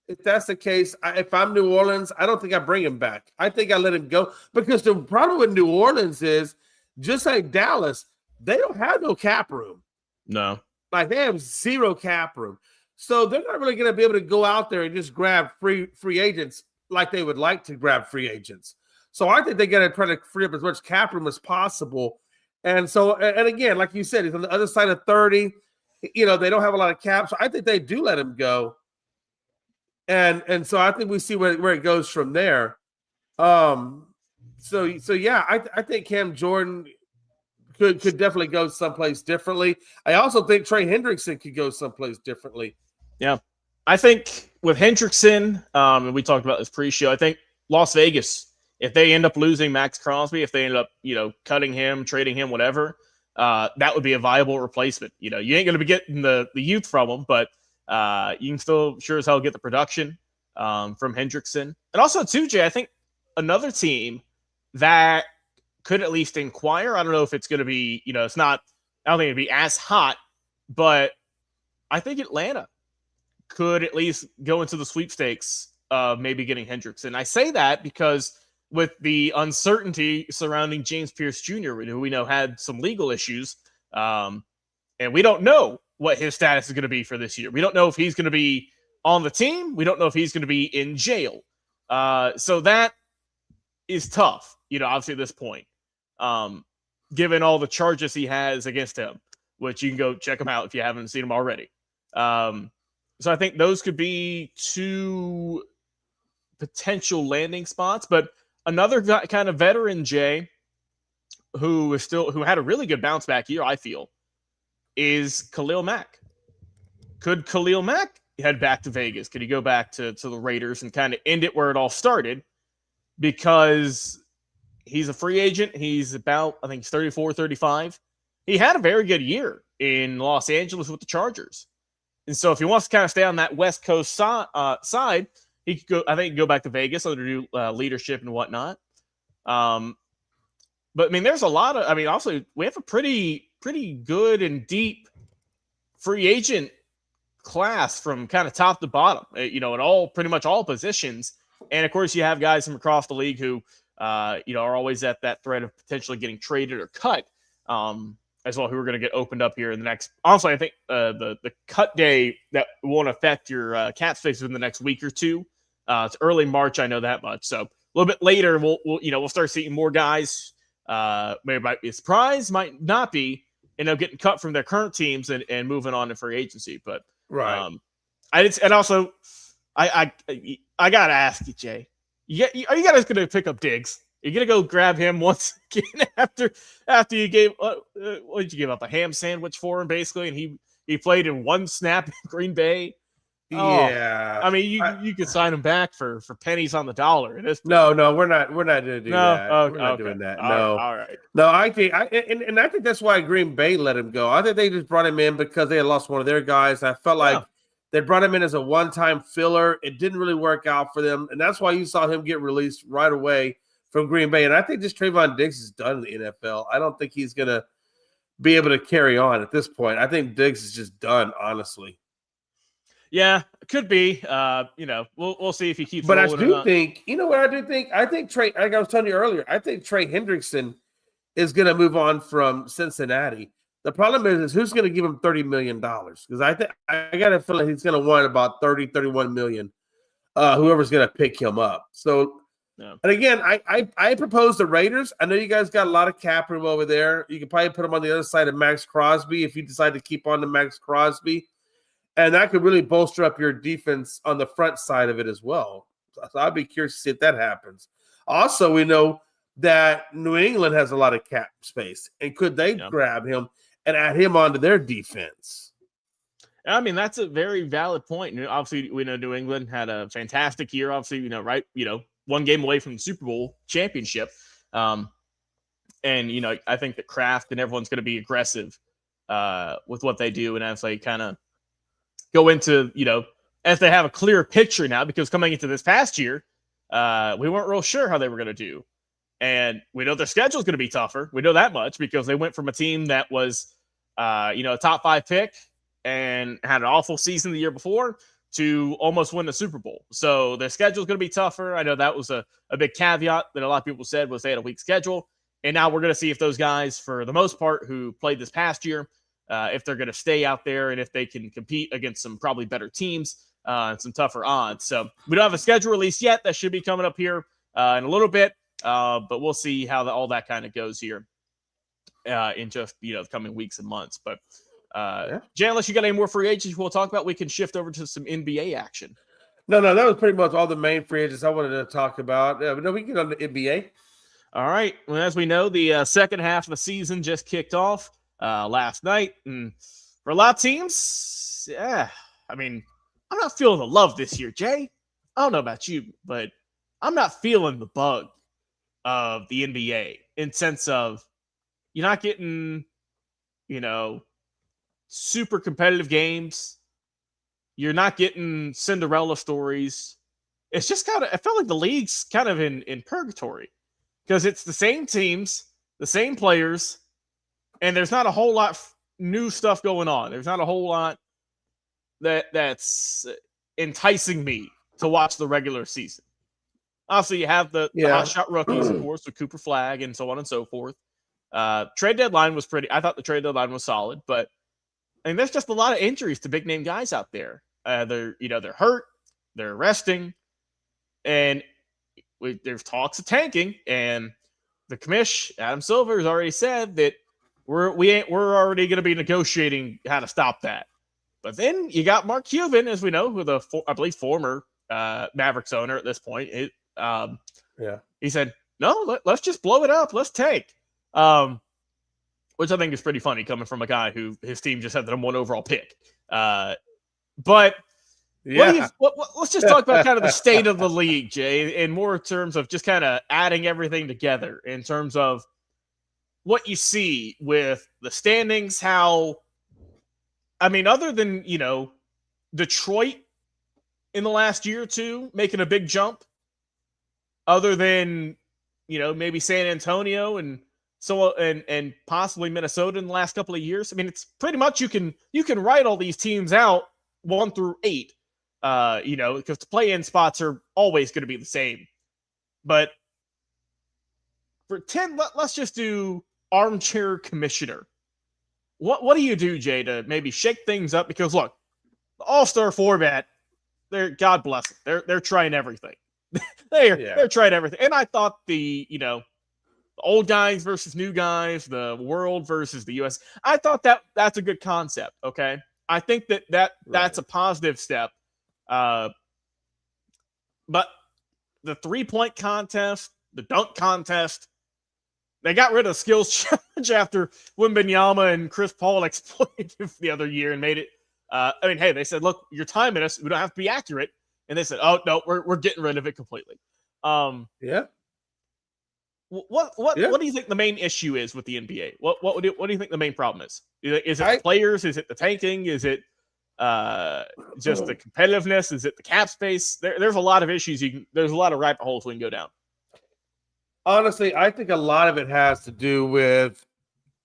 If that's the case, if I'm New Orleans, I don't think I bring him back. I think I let him go, because the problem with New Orleans is, just like Dallas, they don't have no cap room. No. Like, they have zero cap room. So they're not really going to be able to go out there and just grab free agents like they would like to grab free agents. So I think they got to try to free up as much cap room as possible. And so, and again, like you said, he's on the other side of 30. They don't have a lot of cap. So I think they do let him go. And so I think we see where it goes from there. So yeah, I think Cam Jordan could definitely go someplace differently. I also think Trey Hendrickson could go someplace differently. Yeah, I think with Hendrickson, and we talked about this pre-show, I think Las Vegas, if they end up losing Max Crosby, if they end up, cutting him, trading him, whatever, that would be a viable replacement. You ain't going to be getting the youth from him, but you can still sure as hell get the production from Hendrickson. And also, too, Jay, I think another team that could at least inquire, I don't know if it's going to be, it's not, I don't think it'd be as hot, but I think Atlanta could at least go into the sweepstakes of maybe getting Hendrickson. I say that because with the uncertainty surrounding James Pierce Jr., who we know had some legal issues, and we don't know what his status is going to be for this year. We don't know if he's going to be on the team. We don't know if he's going to be in jail. So that is tough, obviously at this point, given all the charges he has against him, which you can go check him out if you haven't seen him already. So I think those could be two potential landing spots, but another kind of veteran, Jay, who had a really good bounce back year, I feel, is Khalil Mack. Could Khalil Mack head back to Vegas? Could he go back to the Raiders and kind of end it where it all started? Because he's a free agent. He's about, I think he's 34, 35. He had a very good year in Los Angeles with the Chargers. And so if he wants to kind of stay on that West Coast side, he could go, I think, go back to Vegas under new leadership and whatnot. But I mean, there's a lot of, also we have a pretty good and deep free agent class from kind of top to bottom, in all, pretty much all positions. And of course you have guys from across the league who, are always at that threat of potentially getting traded or cut, as well, who are going to get opened up here in the next, honestly, I think the cut day that won't affect your cap space in the next week or two. It's early March, I know that much. So a little bit later, we'll start seeing more guys. Maybe might be a surprise, might not be, getting cut from their current teams and moving on to free agency. But right, I gotta ask you, Jay, are you guys gonna pick up Diggs? Are you gonna go grab him once again after you gave what did you give up, a ham sandwich for him basically, and he played in one snap in Green Bay? Yeah, I mean, you could sign him back for pennies on the dollar. No, we're not going to do that. Okay, we're not doing that. All right. No, I think I think that's why Green Bay let him go. I think they just brought him in because they had lost one of their guys. I felt like they brought him in as a one-time filler. It didn't really work out for them, and that's why you saw him get released right away from Green Bay. And I think just Trayvon Diggs is done in the NFL. I don't think he's going to be able to carry on at this point. I think Diggs is just done, honestly. Yeah, it could be. We'll see if he keeps. But I do think, what I do think? I think Trey, like I was telling you earlier, I think Trey Hendrickson is going to move on from Cincinnati. The problem is who's going to give him $30 million? Because I got a feeling he's going to want about 30, 31 million. Whoever's going to pick him up. So, and again, I propose the Raiders. I know you guys got a lot of cap room over there. You could probably put him on the other side of Max Crosby if you decide to keep on to Max Crosby. And that could really bolster up your defense on the front side of it as well. So I'd be curious to see if that happens. Also, we know that New England has a lot of cap space. And could they grab him and add him onto their defense? I mean, that's a very valid point. And obviously, we know New England had a fantastic year. Obviously, one game away from the Super Bowl championship. And, I think that Kraft and everyone's going to be aggressive with what they do. And as they kind of go into, as they have a clear picture now, because coming into this past year, we weren't real sure how they were going to do. And we know their schedule is going to be tougher. We know that much because they went from a team that was, a top 5 pick and had an awful season the year before to almost win the Super Bowl. So their schedule is going to be tougher. I know that was a big caveat that a lot of people said was they had a weak schedule. And now we're going to see if those guys, for the most part, who played this past year, if they're going to stay out there and if they can compete against some probably better teams and some tougher odds. So we don't have a schedule release yet. That should be coming up here in a little bit, but we'll see how all that kind of goes here in just, the coming weeks and months. But Jay, unless you got any more free agents we'll talk about, we can shift over to some NBA action. No, that was pretty much all the main free agents I wanted to talk about. But no, we can get on the NBA. All right. Well, as we know, the second half of the season just kicked off last night. And for a lot of teams, I'm not feeling the love this year, Jay. I don't know about you, but I'm not feeling the bug of the NBA in sense of you're not getting, super competitive games. You're not getting Cinderella stories. It's just I felt like the league's kind of in purgatory because it's the same teams, the same players, and there's not a whole lot new stuff going on. There's not a whole lot that's enticing me to watch the regular season. Obviously, you have the hot shot rookies, of course, with Cooper Flag and so on and so forth. Trade deadline was I thought the trade deadline was solid, but there's just a lot of injuries to big name guys out there. They're hurt, they're resting, and there's talks of tanking. And the commish, Adam Silver, has already said that we're already going to be negotiating how to stop that. But then you got Mark Cuban, as we know, who I believe former Mavericks owner at this point. He said, no, let's just blow it up. Let's take. Which I think is pretty funny coming from a guy who his team just had the #1 overall pick. But let's just talk about kind of the state of the league, Jay, in more terms of just kind of adding everything together in terms of what you see with the standings, other than, Detroit in the last year or two making a big jump, other than, maybe San Antonio and possibly Minnesota in the last couple of years. It's pretty much you can write all these teams out 1 through 8, because the play-in spots are always going to be the same. But for 10, let's just do armchair commissioner. What do you do, Jay, to maybe shake things up? Because look, the All-Star format, God bless it. They're trying everything. They're trying everything. And I thought the old guys versus new guys, the world versus the US, I thought that's a good concept. Okay. I think that's a positive step. But the 3-point contest, the dunk contest, they got rid of the skills challenge after Wembanyama and Chris Paul exploited the other year and made it. They said, look, you're timing us. We don't have to be accurate. And they said, oh no, we're getting rid of it completely. What do you think the main issue is with the NBA? What do you think the main problem is? Is it the players? Is it the tanking? Is it just the competitiveness? Is it the cap space? There's a lot of issues. There's a lot of rabbit holes we can go down. Honestly, I think a lot of it has to do with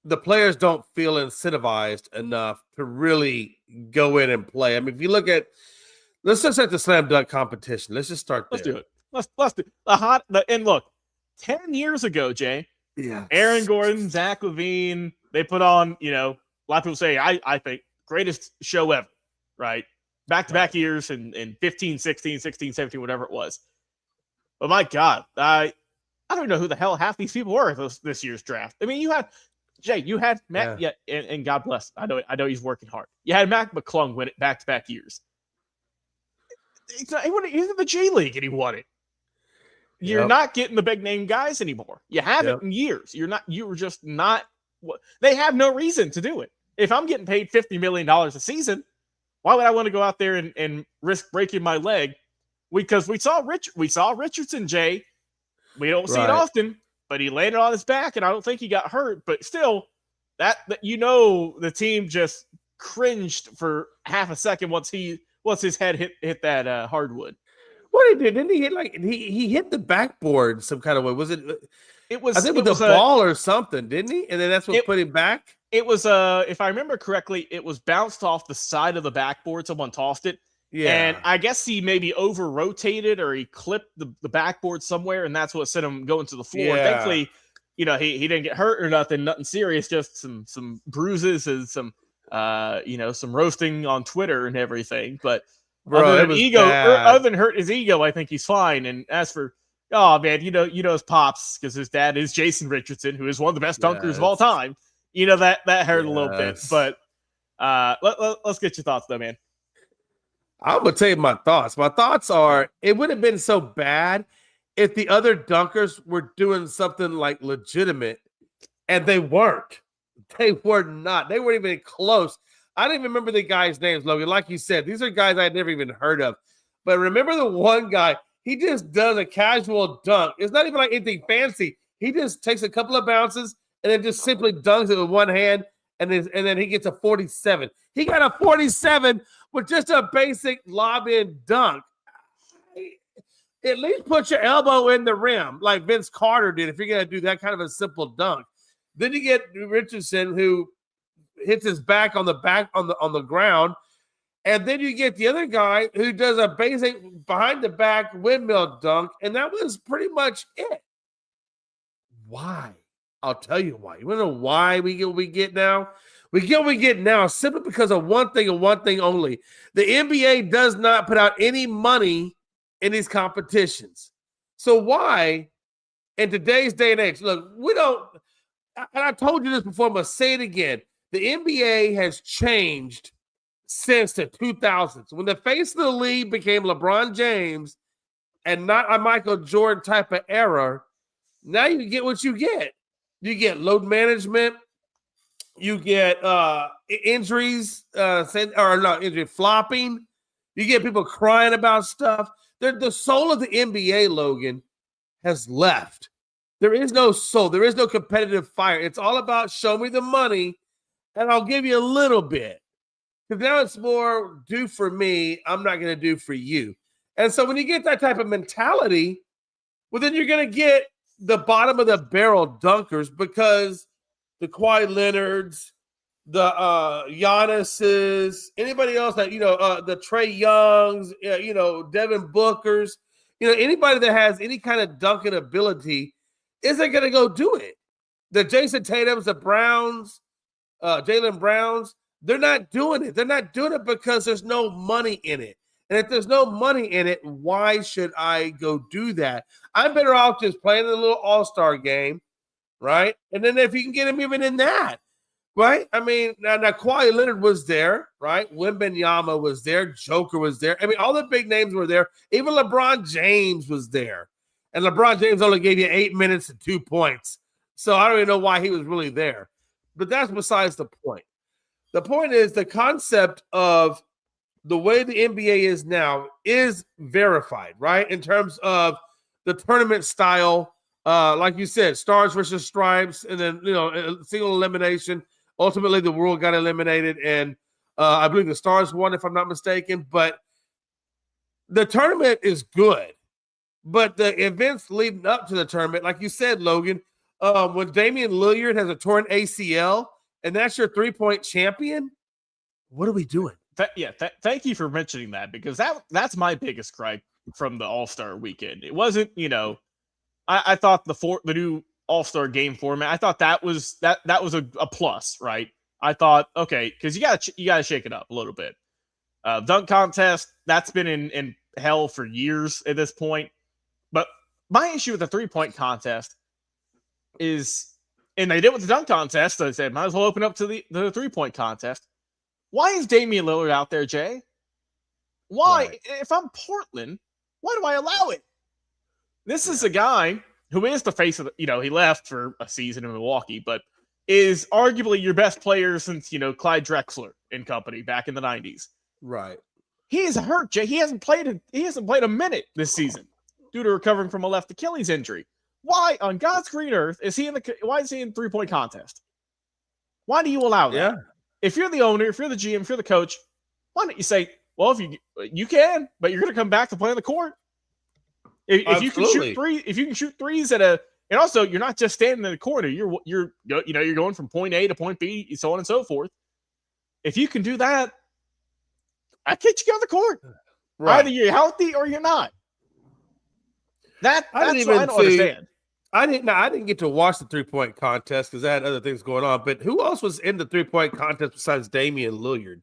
the players don't feel incentivized enough to really go in and play. If you look at, let's just at the slam dunk competition. Let's just start there. Let's do it. Let's do and look, 10 years ago, Jay, Aaron Gordon, Zach LaVine, they put on, a lot of people say, I think greatest show ever, right? Back-to-back years in 15, 16, 17, whatever it was. But my God, I don't know who the hell half these people were this year's draft. You had Matt, and God bless. I know he's working hard. You had Mac McClung win it back-to-back years. He's in the G League and he won it. You're not getting the big name guys anymore. You haven't in years. You were just not. They have no reason to do it. If I'm getting paid $50 million a season, why would I want to go out there and risk breaking my leg? Because we saw Richardson, Jay. We don't see it often, but he landed on his back, and I don't think he got hurt. But still, that the team just cringed for half a second once his head hit that hardwood. What did he do? Didn't he hit he hit the backboard some kind of way? Was it? It was. I think with the ball or something, didn't he? And then that's what put him back. It was if I remember correctly, it was bounced off the side of the backboard. Someone tossed it. Yeah. And I guess he maybe over rotated or he clipped the backboard somewhere, and that's what sent him going to the floor. Yeah. Thankfully, he didn't get hurt or nothing serious, just some bruises and some some roasting on Twitter and everything. But other than hurt his ego, I think he's fine. And as for his pops, because his dad is Jason Richardson, who is one of the best dunkers of all time. That hurt a little bit. But let's get your thoughts though, man. I'm going to tell you my thoughts. My thoughts are, it would have been so bad if the other dunkers were doing something like legitimate, and they weren't. They were not. They weren't even close. I didn't even remember the guys' names, Logan. Like you said, these are guys I'd never even heard of. But remember the one guy, he just does a casual dunk. It's not even like anything fancy. He just takes a couple of bounces and then just simply dunks it with one hand, and then he gets a 47. He got a 47 with just a basic lob-in dunk. At least put your elbow in the rim like Vince Carter did if you're going to do that kind of a simple dunk. Then you get Richardson, who hits his back on the ground. And then you get the other guy who does a basic behind-the-back windmill dunk, and that was pretty much it. Why? I'll tell you why. You want to know why we get what we get now? We get what we get now simply because of one thing and one thing only. The NBA does not put out any money in these competitions. So why, in today's day and age, look, we don't, and I told you this before, I'm going to say it again. The NBA has changed since the 2000s. When the face of the league became LeBron James and not a Michael Jordan type of era, now you get what you get. You get load management. You get injuries, flopping. You get people crying about stuff. The soul of the NBA, Logan, has left. There is no soul. There is no competitive fire. It's all about show me the money, and I'll give you a little bit. Because now it's more do for me, I'm not going to do for you. And so when you get that type of mentality, well, then you're going to get the bottom of the barrel dunkers, because the Kawhi Leonards, the Giannis's, anybody else that, the Trae Youngs, Devin Bookers, anybody that has any kind of dunking ability isn't going to go do it. The Jason Tatums, the Browns, Jaylen Browns, they're not doing it. They're not doing it because there's no money in it. And if there's no money in it, why should I go do that? I'm better off just playing a little all-star game, right? And then if you can get him even in that, right? I mean, now Kawhi Leonard was there, right? Wembanyama was there. Joker was there. I mean, all the big names were there. Even LeBron James was there. And LeBron James only gave you 8 minutes and 2 points. So I don't even know why he was really there. But that's besides the point. The point is the concept of the way the NBA is now is verified, right? In terms of the tournament style, like you said, stars versus stripes, and then, single elimination. Ultimately, the world got eliminated, and I believe the stars won, if I'm not mistaken. But the tournament is good. But the events leading up to the tournament, like you said, Logan, when Damian Lillard has a torn ACL, and that's your three-point champion, what are we doing? Thank you for mentioning that, because that's my biggest gripe from the All-Star weekend. It wasn't, I thought the new All-Star game format, I thought that was a plus, right? I thought, okay, because you gotta shake it up a little bit. Dunk contest, that's been in hell for years at this point. But my issue with the 3-point contest is, and they did with the dunk contest, so they said might as well open up to the 3-point contest. Why is Damian Lillard out there, Jay? Why? Right. If I'm Portland, why do I allow it? This is a guy who is the face of he left for a season in Milwaukee, but is arguably your best player since, Clyde Drexler and company back in the 90s. Right. He is hurt, Jay. He hasn't played a minute this season due to recovering from a left Achilles injury. Why on God's green earth is he in the 3-point contest? Why do you allow that? Yeah. If you're the owner, if you're the GM, if you're the coach, why don't you say, well, if you can, but you're going to come back to play on the court. If you can shoot threes and also you're not just standing in the corner, you're going from point A to point B, so on and so forth. If you can do that, I can't you go on the court. Right. Either you're healthy or you're not. That's what I don't understand. I didn't get to watch the 3-point contest because I had other things going on. But who else was in the 3-point contest besides Damian Lillard?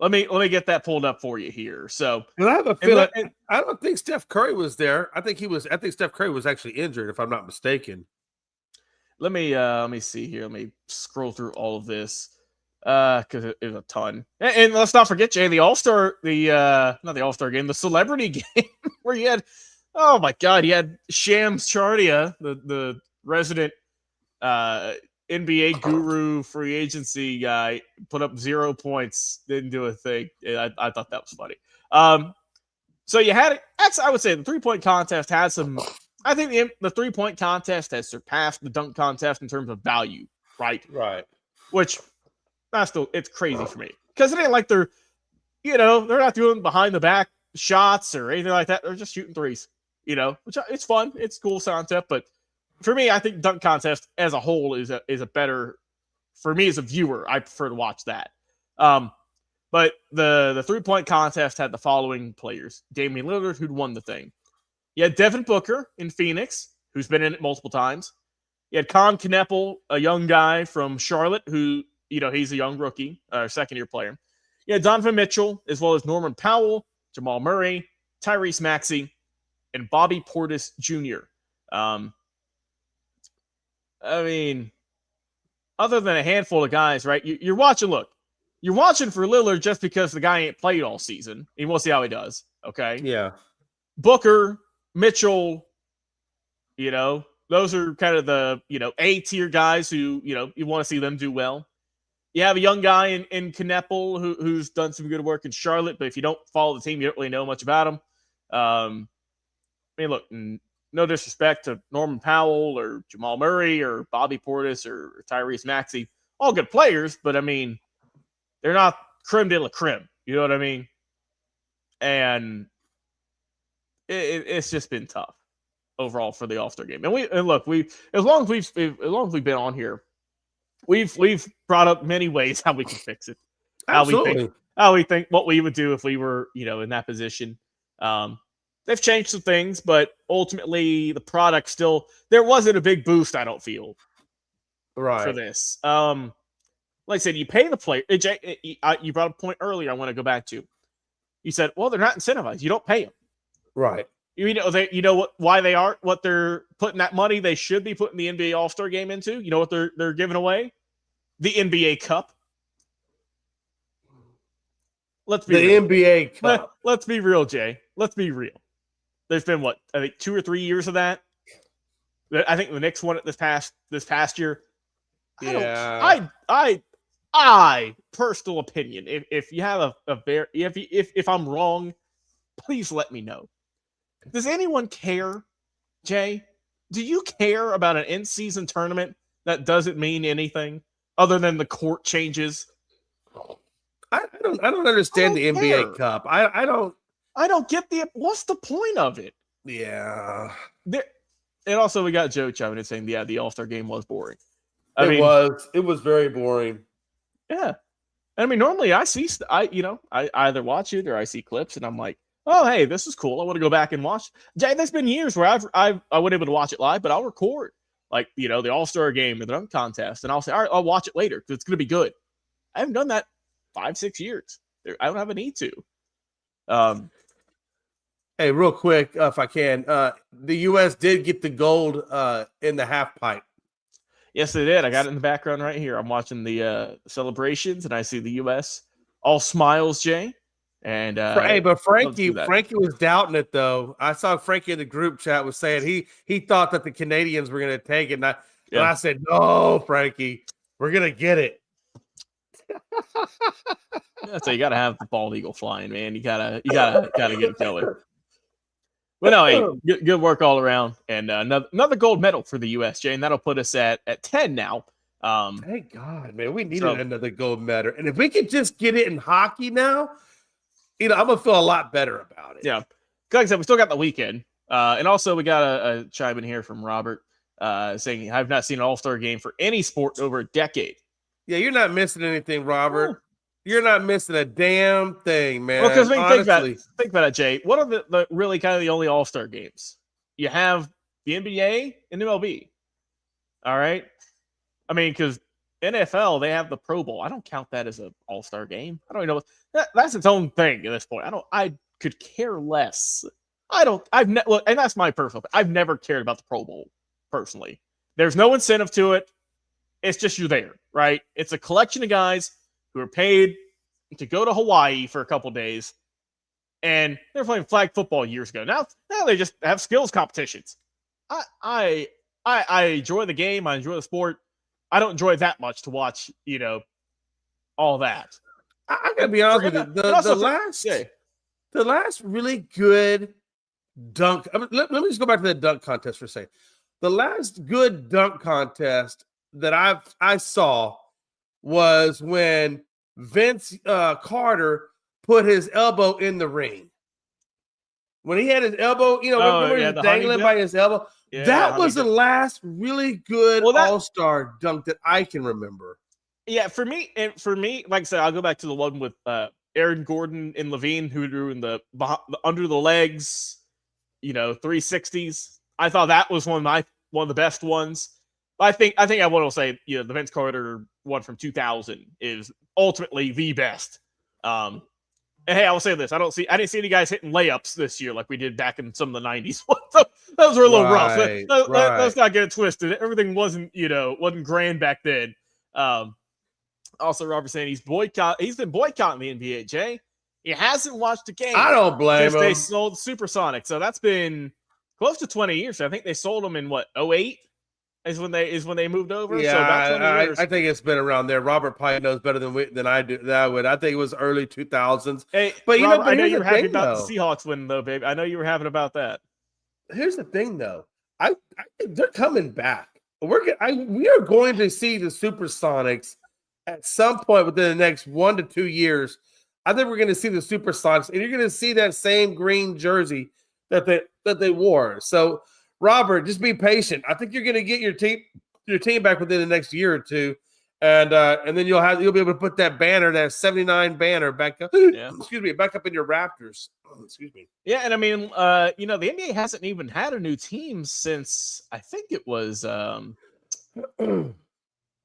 Let me get that pulled up for you here. So I have a feeling. I don't think Steph Curry was there. I think Steph Curry was actually injured, if I'm not mistaken. Let me see here. Let me scroll through all of this because it was a ton. And let's not forget, Jay, the All-Star, not the All-Star game, the celebrity game where you had. Oh my God! He had Shams Charania, the resident NBA guru free agency guy put up 0 points, didn't do a thing. I thought that was funny. So you had it. I would say the 3-point contest had some. I think the 3-point contest has surpassed the dunk contest in terms of value, right? Right. Which it's crazy for me because it ain't like they're not doing behind the back shots or anything like that. They're just shooting threes, which it's fun. It's cool concept, but for me, I think dunk contest as a whole is a better, for me as a viewer, I prefer to watch that. But the 3-point contest had the following players: Damian Lillard, who'd won the thing. You had Devin Booker in Phoenix, who's been in it multiple times. You had Con Kneppel, a young guy from Charlotte, who, he's a young rookie, second-year player. You had Donovan Mitchell, as well as Norman Powell, Jamal Murray, Tyrese Maxey, and Bobby Portis Jr. Other than a handful of guys, right? You're watching for Lillard just because the guy ain't played all season. And we'll see how he does, okay? Yeah. Booker, Mitchell, those are kind of the, A-tier guys who, you want to see them do well. You have a young guy in Kneppel who's done some good work in Charlotte, but if you don't follow the team, you don't really know much about him. Look, no disrespect to Norman Powell or Jamal Murray or Bobby Portis or Tyrese Maxey. All good players, but they're not creme de la creme. You know what I mean? And it's just been tough overall for the All-Star game. And as long as we've been on here, we've brought up many ways how we can fix it. Absolutely. How we think what we would do if we were, in that position. They've changed some things, but ultimately the product still, there wasn't a big boost, I don't feel, for this. Like I said, you pay the player. You brought a point earlier I want to go back to. You said, well, they're not incentivized. You don't pay them. Right. Why they aren't, what they're putting that money they should be putting the NBA All-Star game into? You know what they're giving away? The NBA Cup. Let's be real. NBA Cup. Let's be real, Jay. Let's be real. There's been 2 or 3 years of that. I think the Knicks won it this past year. I personal opinion. If you have if I'm wrong, please let me know. Does anyone care, Jay? Do you care about an in-season tournament that doesn't mean anything other than the court changes? I don't understand the NBA Cup. I don't get what's the point of it? Yeah. And also we got Joe chiming in saying, the All-Star game was boring. It was very boring. Yeah. Normally I see, I either watch it or I see clips and I'm like, oh, hey, this is cool. I want to go back and watch. Jay, there's been years where I wasn't able to watch it live, but I'll record the All-Star game or the dunk contest, and I'll say, all right, I'll watch it later because it's going to be good. I haven't done that 5-6 years. I don't have a need to. Hey, real quick, if I can, the U.S. did get the gold in the half pipe. Yes, they did. I got it in the background right here. I'm watching the celebrations, and I see the U.S. all smiles, Jay. And but Frankie was doubting it though. I saw Frankie in the group chat was saying he thought that the Canadians were going to take it, and I said, no, Frankie, we're going to get it. So you got to have the bald eagle flying, man. You gotta get it going. But no, hey, good work all around, and another gold medal for the U.S., Jay, and that'll put us at 10 now. Thank God, man. We needed another gold medal, and if we could just get it in hockey now, I'm gonna feel a lot better about it. Yeah, like I said, we still got the weekend, and also we got a chime in here from Robert saying, "I've not seen an All-Star game for any sport in over a decade." Yeah, you're not missing anything, Robert. Oh. You're not missing a damn thing, man. Well, because think about it, Jay. What are the really kind of the only All-Star games? You have the NBA and MLB. All right. Because NFL, they have the Pro Bowl. I don't count that as an All-Star game. I don't even know that's its own thing at this point. I could care less. And that's my personal. I've never cared about the Pro Bowl personally. There's no incentive to it. It's just you're there, right? It's a collection of guys who are paid to go to Hawaii for a couple days, and they're playing flag football years ago. Now they just have skills competitions. I enjoy the game. I enjoy the sport. I don't enjoy that much to watch, all that. I gotta be honest with you. The last really good dunk. Let me just go back to the dunk contest for a second. The last good dunk contest that I saw was when Vince Carter put his elbow in the ring. When he had his elbow, remember he was dangling by his elbow? Yeah, that was the last really good all-star dunk that I can remember. Yeah, for me, like I said, I'll go back to the one with Aaron Gordon and Levine, who drew in the under the legs, 360s. I thought that was one of the best ones. I think I want to say, the Vince Carter one from 2000 is ultimately the best. And hey, I will say this: I didn't see any guys hitting layups this year like we did back in some of the 90s. Those were a little rough. Let's not get it twisted. Everything wasn't grand back then. Also, Robert saying he's been boycotting the NBA, Jay. He hasn't watched a game. I don't blame him. They sold Supersonic. So that's been close to 20 years. I think they sold them in 2008 is when they moved over. Yeah, so about 20 years. I think it's been around there. Robert probably knows better than I do. That I would. I think it was early 2000s. Hey, but Robert, I know you were happy about the Seahawks win, though, baby. I know you were happy about that. Here's the thing, though. I think they're coming back. We are going to see the Supersonics at some point within the next 1 to 2 years. I think we're going to see the Supersonics, and you're going to see that same green jersey that they wore. So, Robert, just be patient. I think you're going to get your team back within the next year or two, and then you'll be able to put that banner, that 79 banner, back up. Yeah. Back up in your Raptors. Excuse me. Yeah, and I mean, the NBA hasn't even had a new team since I think it was. I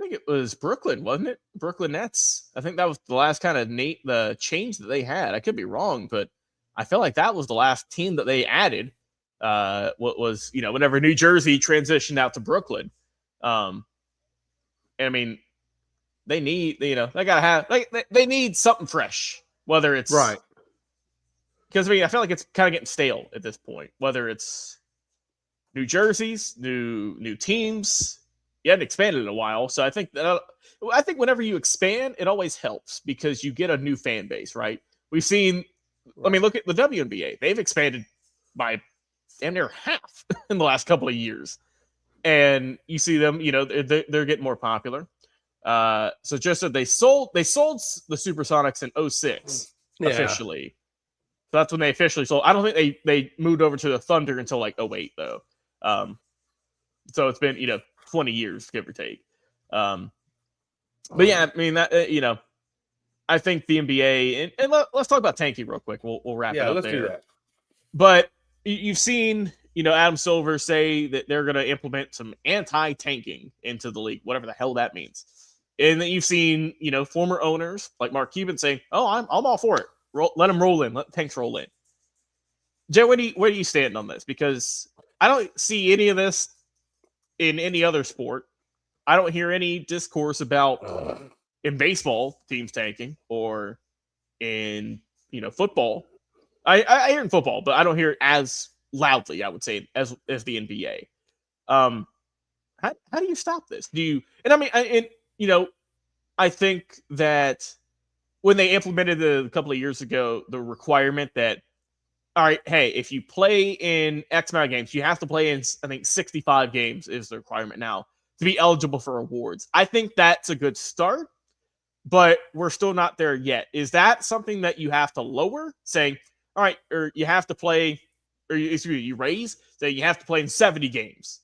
think it was Brooklyn, wasn't it? Brooklyn Nets. I think that was the last kind of the change that they had. I could be wrong, but I feel like that was the last team that they added. What was whenever New Jersey transitioned out to Brooklyn. I mean, they need they gotta have they need something fresh, whether it's right. Because I feel like it's kind of getting stale at this point. Whether it's New Jerseys, new teams. You hadn't expanded in a while, so I think whenever you expand, it always helps because you get a new fan base, right? We've seen, I mean, look at the WNBA; they've expanded by damn near half in the last couple of years, and you see them, they're getting more popular. So just that they sold the Supersonics in 2006 officially. So that's when they officially sold. I don't think they moved over to the Thunder until 2008 though. So it's been 20 years, give or take. But yeah, I mean that I think the NBA and let's talk about tanking real quick. We'll wrap it up let's there. do that. But you've seen Adam Silver say that they're going to implement some anti-tanking into the league, whatever the hell that means. And then you've seen former owners like Mark Cuban saying, "Oh, I'm all for it. Let them roll in. Let tanks roll in." Jay, where do you stand on this? Because I don't see any of this in any other sport. I don't hear any discourse about in baseball teams tanking or in football. I hear in football, but I don't hear it as loudly, I would say, as the NBA. How do you stop this? I think that when they implemented a couple of years ago the requirement that, all right, hey, if you play in X amount of games, you have to play in, I think, 65 games is the requirement now to be eligible for awards. I think that's a good start, but we're still not there yet. Is that something that you have to lower, saying, all right, or you have to play, or you raise, that you have to play in 70 games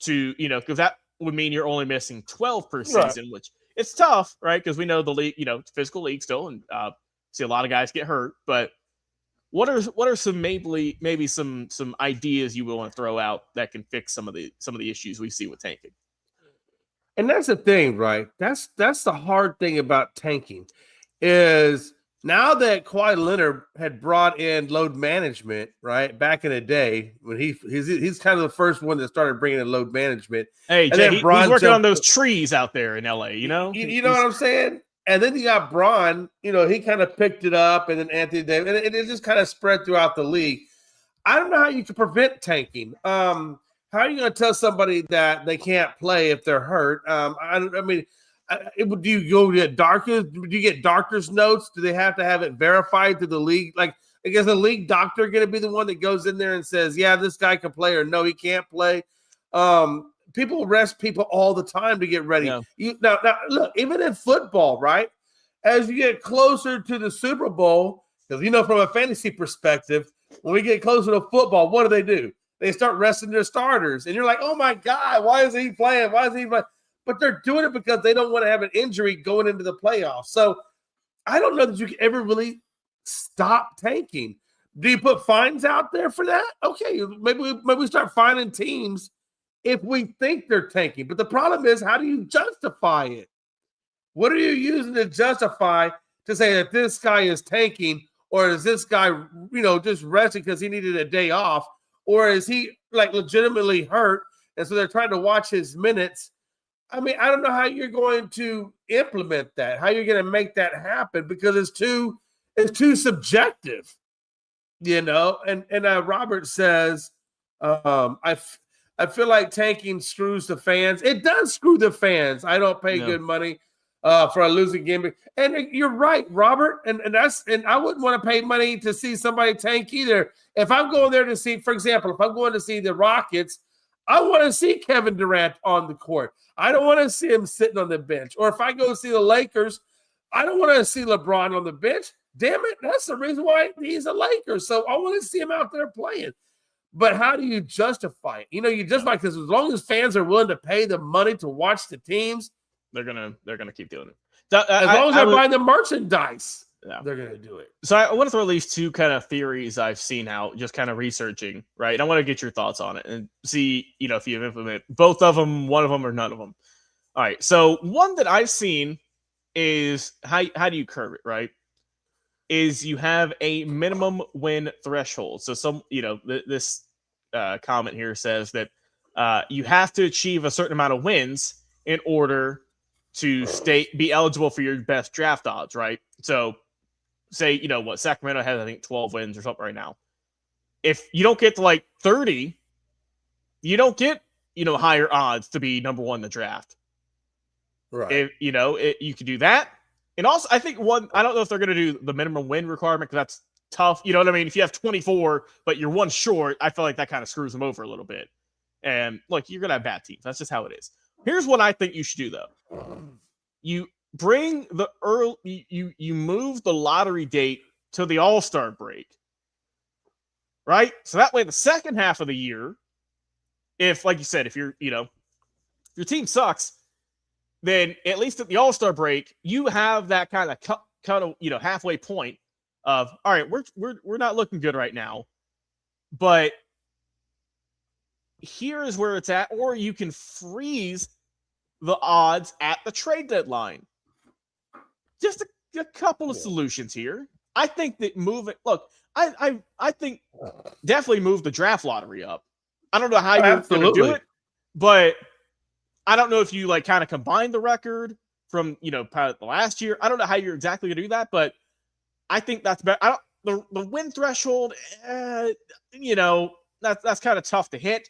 to, because that would mean you're only missing 12 per season, which it's tough, right? Because we know the league, physical league still, and see a lot of guys get hurt, but what are some maybe some ideas you want to throw out that can fix some of the issues we see with tanking? And that's the thing, right? That's the hard thing about tanking is now that Kawhi Leonard had brought in load management, right? Back in the day when he's kind of the first one that started bringing in load management. Hey, Jay, he's working on those trees out there in LA, You know what I'm saying? And then you got Bron, he kind of picked it up, and then Anthony Davis, and it just kind of spread throughout the league. I don't know how you can prevent tanking. how are you going to tell somebody that they can't play if they're hurt? I mean, do you go get doctors? Do you get doctor's notes? Do they have to have it verified through the league? Like, I guess the league doctor going to be the one that goes in there and says, yeah, this guy can play, or no, he can't play. People rest people all the time to get ready. Yeah. Now, look, even in football, right? As you get closer to the Super Bowl, because from a fantasy perspective, when we get closer to football, what do? They start resting their starters, and you're like, oh my God, why is he playing? Why is he playing? But they're doing it because they don't want to have an injury going into the playoffs. So I don't know that you can ever really stop tanking. Do you put fines out there for that? Okay, maybe we start fining teams if we think they're tanking. But the problem is, how do you justify it? What are you using to justify to say that this guy is tanking, or is this guy, just resting because he needed a day off, or is he like legitimately hurt and so they're trying to watch his minutes? I mean, I don't know how you're going to implement that, how you're going to make that happen, because it's too subjective, And Robert says, I feel like tanking screws the fans. It does screw the fans. I don't pay good money for a losing game. And you're right, Robert. And I wouldn't want to pay money to see somebody tank either. If I'm going there to see, for example, if I'm going to see the Rockets, I want to see Kevin Durant on the court. I don't want to see him sitting on the bench. Or if I go see the Lakers, I don't want to see LeBron on the bench. Damn it, that's the reason why he's a Laker. So I want to see him out there playing. But how do you justify it? You justify, because as long as fans are willing to pay the money to watch the teams, they're gonna keep doing it. As long as they're buying the merchandise, they're gonna do it. So I want to throw at least two kind of theories I've seen out, just kind of researching, right? And I want to get your thoughts on it and see, if you've implemented both of them, one of them, or none of them. All right. So one that I've seen is how do you curb it, right? Is you have a minimum win threshold. So this comment here says that you have to achieve a certain amount of wins in order to be eligible for your best draft odds, right? So say, Sacramento has, I think, 12 wins or something right now. If you don't get to like 30, you don't get, higher odds to be number one in the draft. Right. If, you could do that. And also, I think I don't know if they're going to do the minimum win requirement, because that's tough. You know what I mean? If you have 24, but you're one short, I feel like that kind of screws them over a little bit. And look, you're going to have bad teams. That's just how it is. Here's what I think you should do, though. You bring the you move the lottery date to the All-Star break, right? So that way, the second half of the year, if, like you said, if your team sucks, then at least at the All-Star break, you have that kind of halfway point of, all right, we're not looking good right now, but here is where it's at. Or you can freeze the odds at the trade deadline. Just a couple of solutions here. I think that I think definitely move the draft lottery up. I don't know how you're going to do it, but I don't know if you kind of combine the record from, the last year. I don't know how you're exactly going to do that, but I think that's better. The win threshold, that's kind of tough to hit.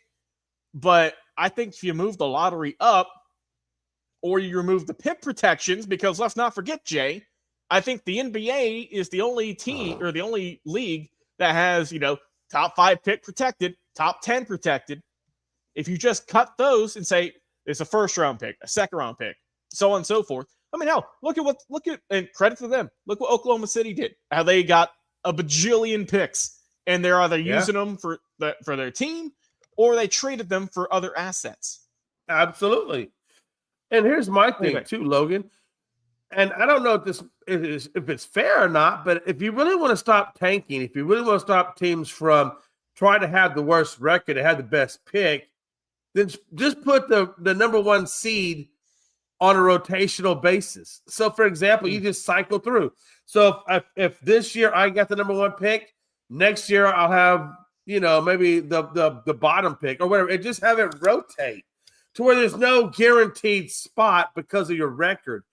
But I think if you move the lottery up, or you remove the pick protections, because let's not forget, Jay, I think the NBA is the only team or the only league that has, top 5 pick protected, top 10 protected. If you just cut those and say it's a first round pick, a second round pick, so on and so forth. I mean, hell, look at and credit to them. Look what Oklahoma City did. How they got a bajillion picks, and they're either using them for their team, or they traded them for other assets. Absolutely. And here's my thing too, Logan. And I don't know if it's fair or not, but if you really want to stop tanking, if you really want to stop teams from trying to have the worst record and have the best pick, then just put the number one seed on a rotational basis. So, for example, you just cycle through. So if this year I got the number one pick, next year I'll have, maybe the bottom pick or whatever. And just have it rotate to where there's no guaranteed spot because of your record.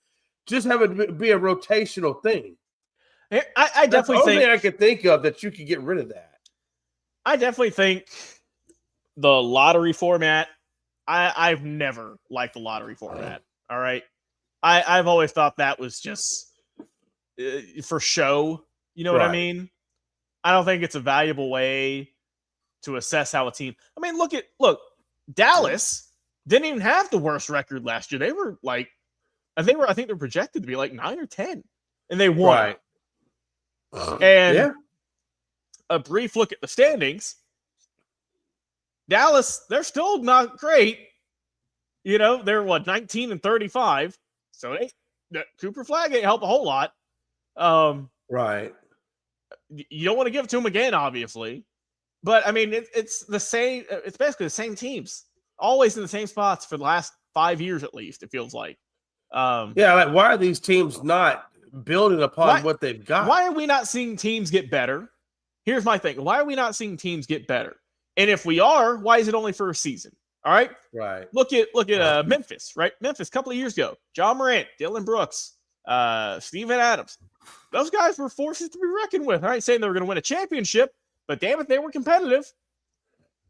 Just have it be a rotational thing. I definitely think I could think of that you could get rid of that. I definitely think the lottery format, I've never liked the lottery format. All right. I've always thought that was just for show. You know what I mean? I don't think it's a valuable way to assess how a team. I mean, look, Dallas didn't even have the worst record last year. They were like, I think they're projected to be like 9 or 10, and they won. Right. And a brief look at the standings. Dallas, they're still not great. You know, they're 19 and 35. So Cooper Flagg ain't help a whole lot. Right. You don't want to give it to them again, obviously. But I mean, it's the same. It's basically the same teams, always in the same spots for the last 5 years at least. It feels like. Like why are these teams not building upon what they've got? Why are we not seeing teams get better? Here's my thing: why are we not seeing teams get better? And if we are, why is it only for a season? All right. Right. Look at Memphis. Right. Memphis a couple of years ago. John Morant, Dylan Brooks, Steven Adams. Those guys were forces to be reckoned with. I ain't saying they were going to win a championship, but damn it, they were competitive.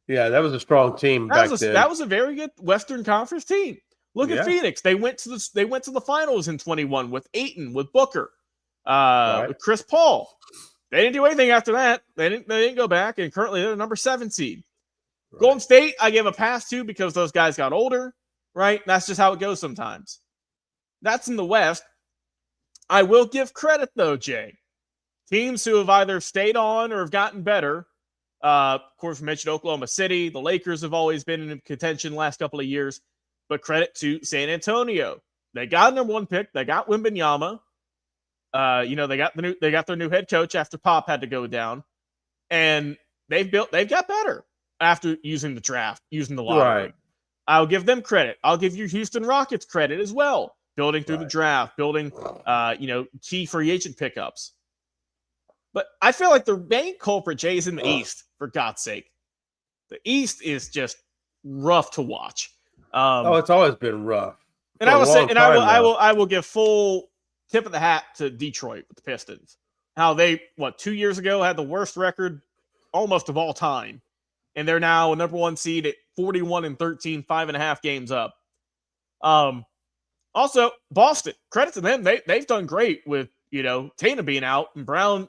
Yeah, that was a strong team back then. That was a very good Western Conference team. Look at Phoenix. They went to the finals in 21 with Ayton, with Booker, with Chris Paul. They didn't do anything after that. They didn't go back, and currently they're the number 7 seed. Right. Golden State, I give a pass to because those guys got older, right? That's just how it goes sometimes. That's in the West. I will give credit, though, Jay. Teams who have either stayed on or have gotten better. Of course, we mentioned Oklahoma City. The Lakers have always been in contention the last couple of years. But credit to San Antonio. They got a number 1 pick. They got Wembanyama. They got their new head coach after Pop had to go down. And they've got better after using the draft, using the lottery. Right. I'll give them credit. I'll give you Houston Rockets credit as well. Building through the draft, building key free agent pickups. But I feel like the main culprit, Jay, is in the East, for God's sake. The East is just rough to watch. It's always been rough. And I will give full tip of the hat to Detroit with the Pistons. How they 2 years ago had the worst record almost of all time. And they're now a number 1 seed at 41 and 13, 5.5 games up. Also, Boston, credit to them. They've done great with, Tatum being out and Brown,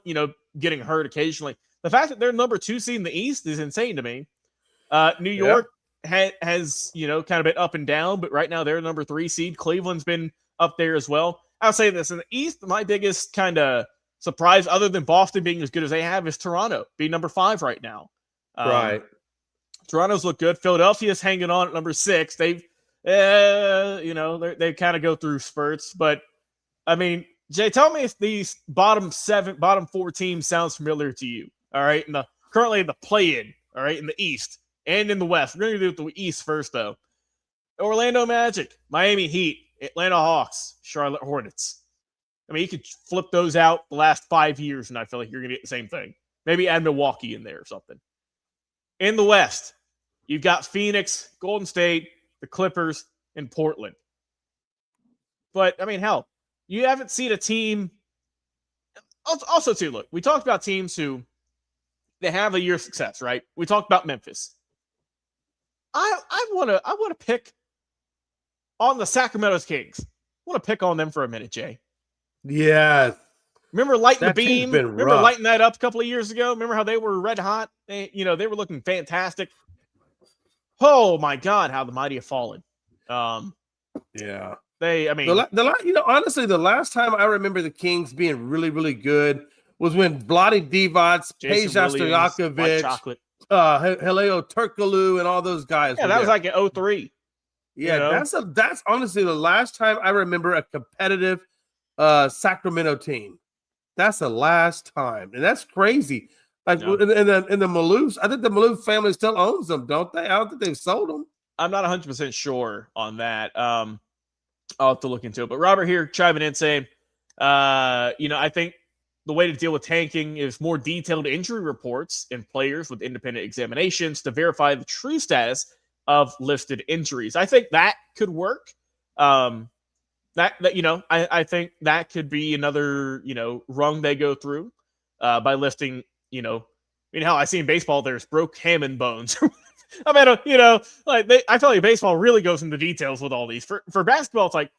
getting hurt occasionally. The fact that they're number 2 seed in the East is insane to me. New York has, kind of been up and down, but right now they're number 3 seed. Cleveland's been up there as well. I'll say this, in the East, my biggest kind of surprise, other than Boston being as good as they have, is Toronto being number 5 right now. Right. Toronto's look good. Philadelphia's hanging on at number 6. They've they kind of go through spurts, but I mean, Jay, tell me if these bottom 4 teams sounds familiar to you. All right, currently in the play-in, all right, in the East and in the West. We're going to do the East first, though. Orlando Magic, Miami Heat, Atlanta Hawks, Charlotte Hornets. I mean, you could flip those out the last 5 years, and I feel like you're going to get the same thing. Maybe add Milwaukee in there or something. In the West, you've got Phoenix, Golden State, the Clippers, and Portland. But, I mean, hell, you haven't seen a team. Also, too, look, we talked about teams who they have a year of success, right? We talked about Memphis. I want to pick on the Sacramento Kings. I want to pick on them for a minute, Jay. Yeah. Remember lighting the beam? Remember lighting that up a couple of years ago? Remember how they were red hot? They were looking fantastic. Oh my God, how the mighty have fallen. Yeah. Honestly, the last time I remember the Kings being really, really good was when Vlade Divac, Peja Stojakovic, Helio Turkoglu, and all those guys. Yeah, that was like in 03. Yeah, that's honestly the last time I remember a competitive Sacramento team. That's the last time, and that's crazy. Like in the Maloofs, I think the Maloof family still owns them, don't they? I don't think they've sold them. I'm not 100% sure on that. I'll have to look into it. But Robert here chiming in saying, I think the way to deal with tanking is more detailed injury reports and players with independent examinations to verify the true status of listed injuries. I think that could work. I think that could be another, rung they go through by listing, how I see in baseball, there's broke ham and bones. I mean, I feel like baseball really goes into details with all these. For basketball, it's like,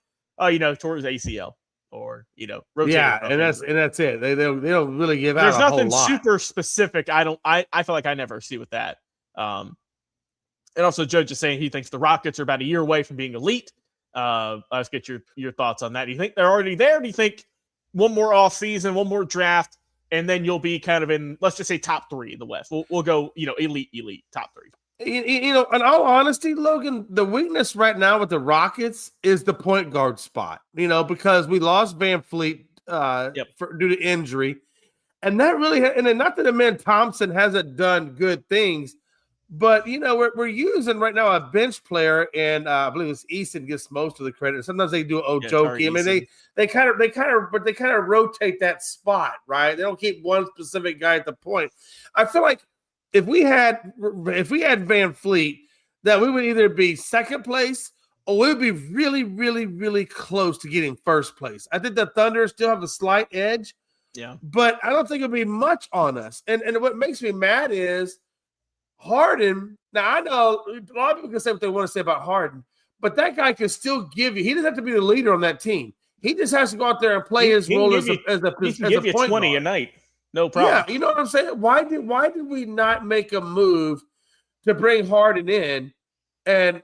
towards ACL or rotator Yeah, cuff and injury. that's it. They don't really give There's out a nothing whole lot. super specific. I feel like I never see with that. And also, Joe just saying he thinks the Rockets are about a year away from being elite. Let's get your thoughts on that. Do you think they're already there? Do you think one more off season, one more draft, and then you'll be kind of in, let's just say, top 3 in the West? We'll go, elite, top 3. In all honesty, Logan, the weakness right now with the Rockets is the point guard spot. Because we lost Van Fleet due to injury, and that really, and then not that Amen Thompson hasn't done good things. But we're using right now a bench player, and I believe it's Easton gets most of the credit. Sometimes they do Ojoki. I mean, they kind of rotate that spot, right? They don't keep one specific guy at the point. I feel like if we had Van Fleet, that we would either be second place or we would be really, really, really close to getting first place. I think the Thunder still have a slight edge, but I don't think it'll be much on us. And what makes me mad is Harden. Now, I know a lot of people can say what they want to say about Harden, but that guy can still give you. He doesn't have to be the leader on that team. He just has to go out there and play his role as a point 20 guard. A night. No problem. Yeah, you know what I'm saying? Why did we not make a move to bring Harden in and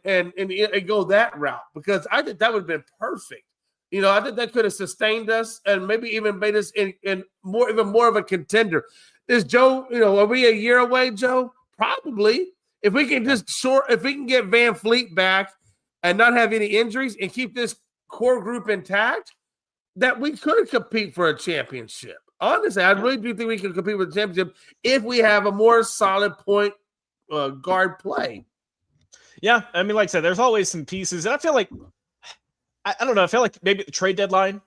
go that route? Because I think that would have been perfect. I think that could have sustained us and maybe even made us even more of a contender. Is Joe? Are we a year away, Joe? Probably. If we can if we can get Van Fleet back and not have any injuries and keep this core group intact, that we could compete for a championship. Honestly, I really do think we can compete for the championship if we have a more solid point guard play. Yeah, I mean, like I said, there's always some pieces, and I feel like I don't know. I feel like maybe at the trade deadline,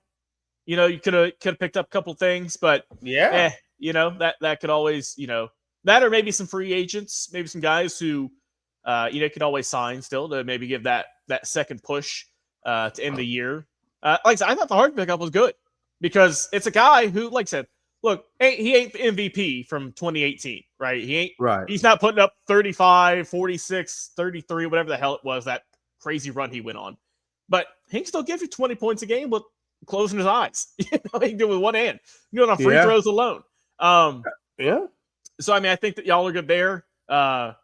you could have picked up a couple things, but that could always that or maybe some free agents, maybe some guys who could always sign still to maybe give that second push to end the year. Like I said, I thought the Harden pickup was good because it's a guy who, like I said, look, he ain't the MVP from 2018, right? He ain't right. He's not putting up 35, 46, 33, whatever the hell it was, that crazy run he went on. But he can still give you 20 points a game with closing his eyes. He can do it with one hand. You do it on free throws alone. So, I mean, I think that y'all are good there. For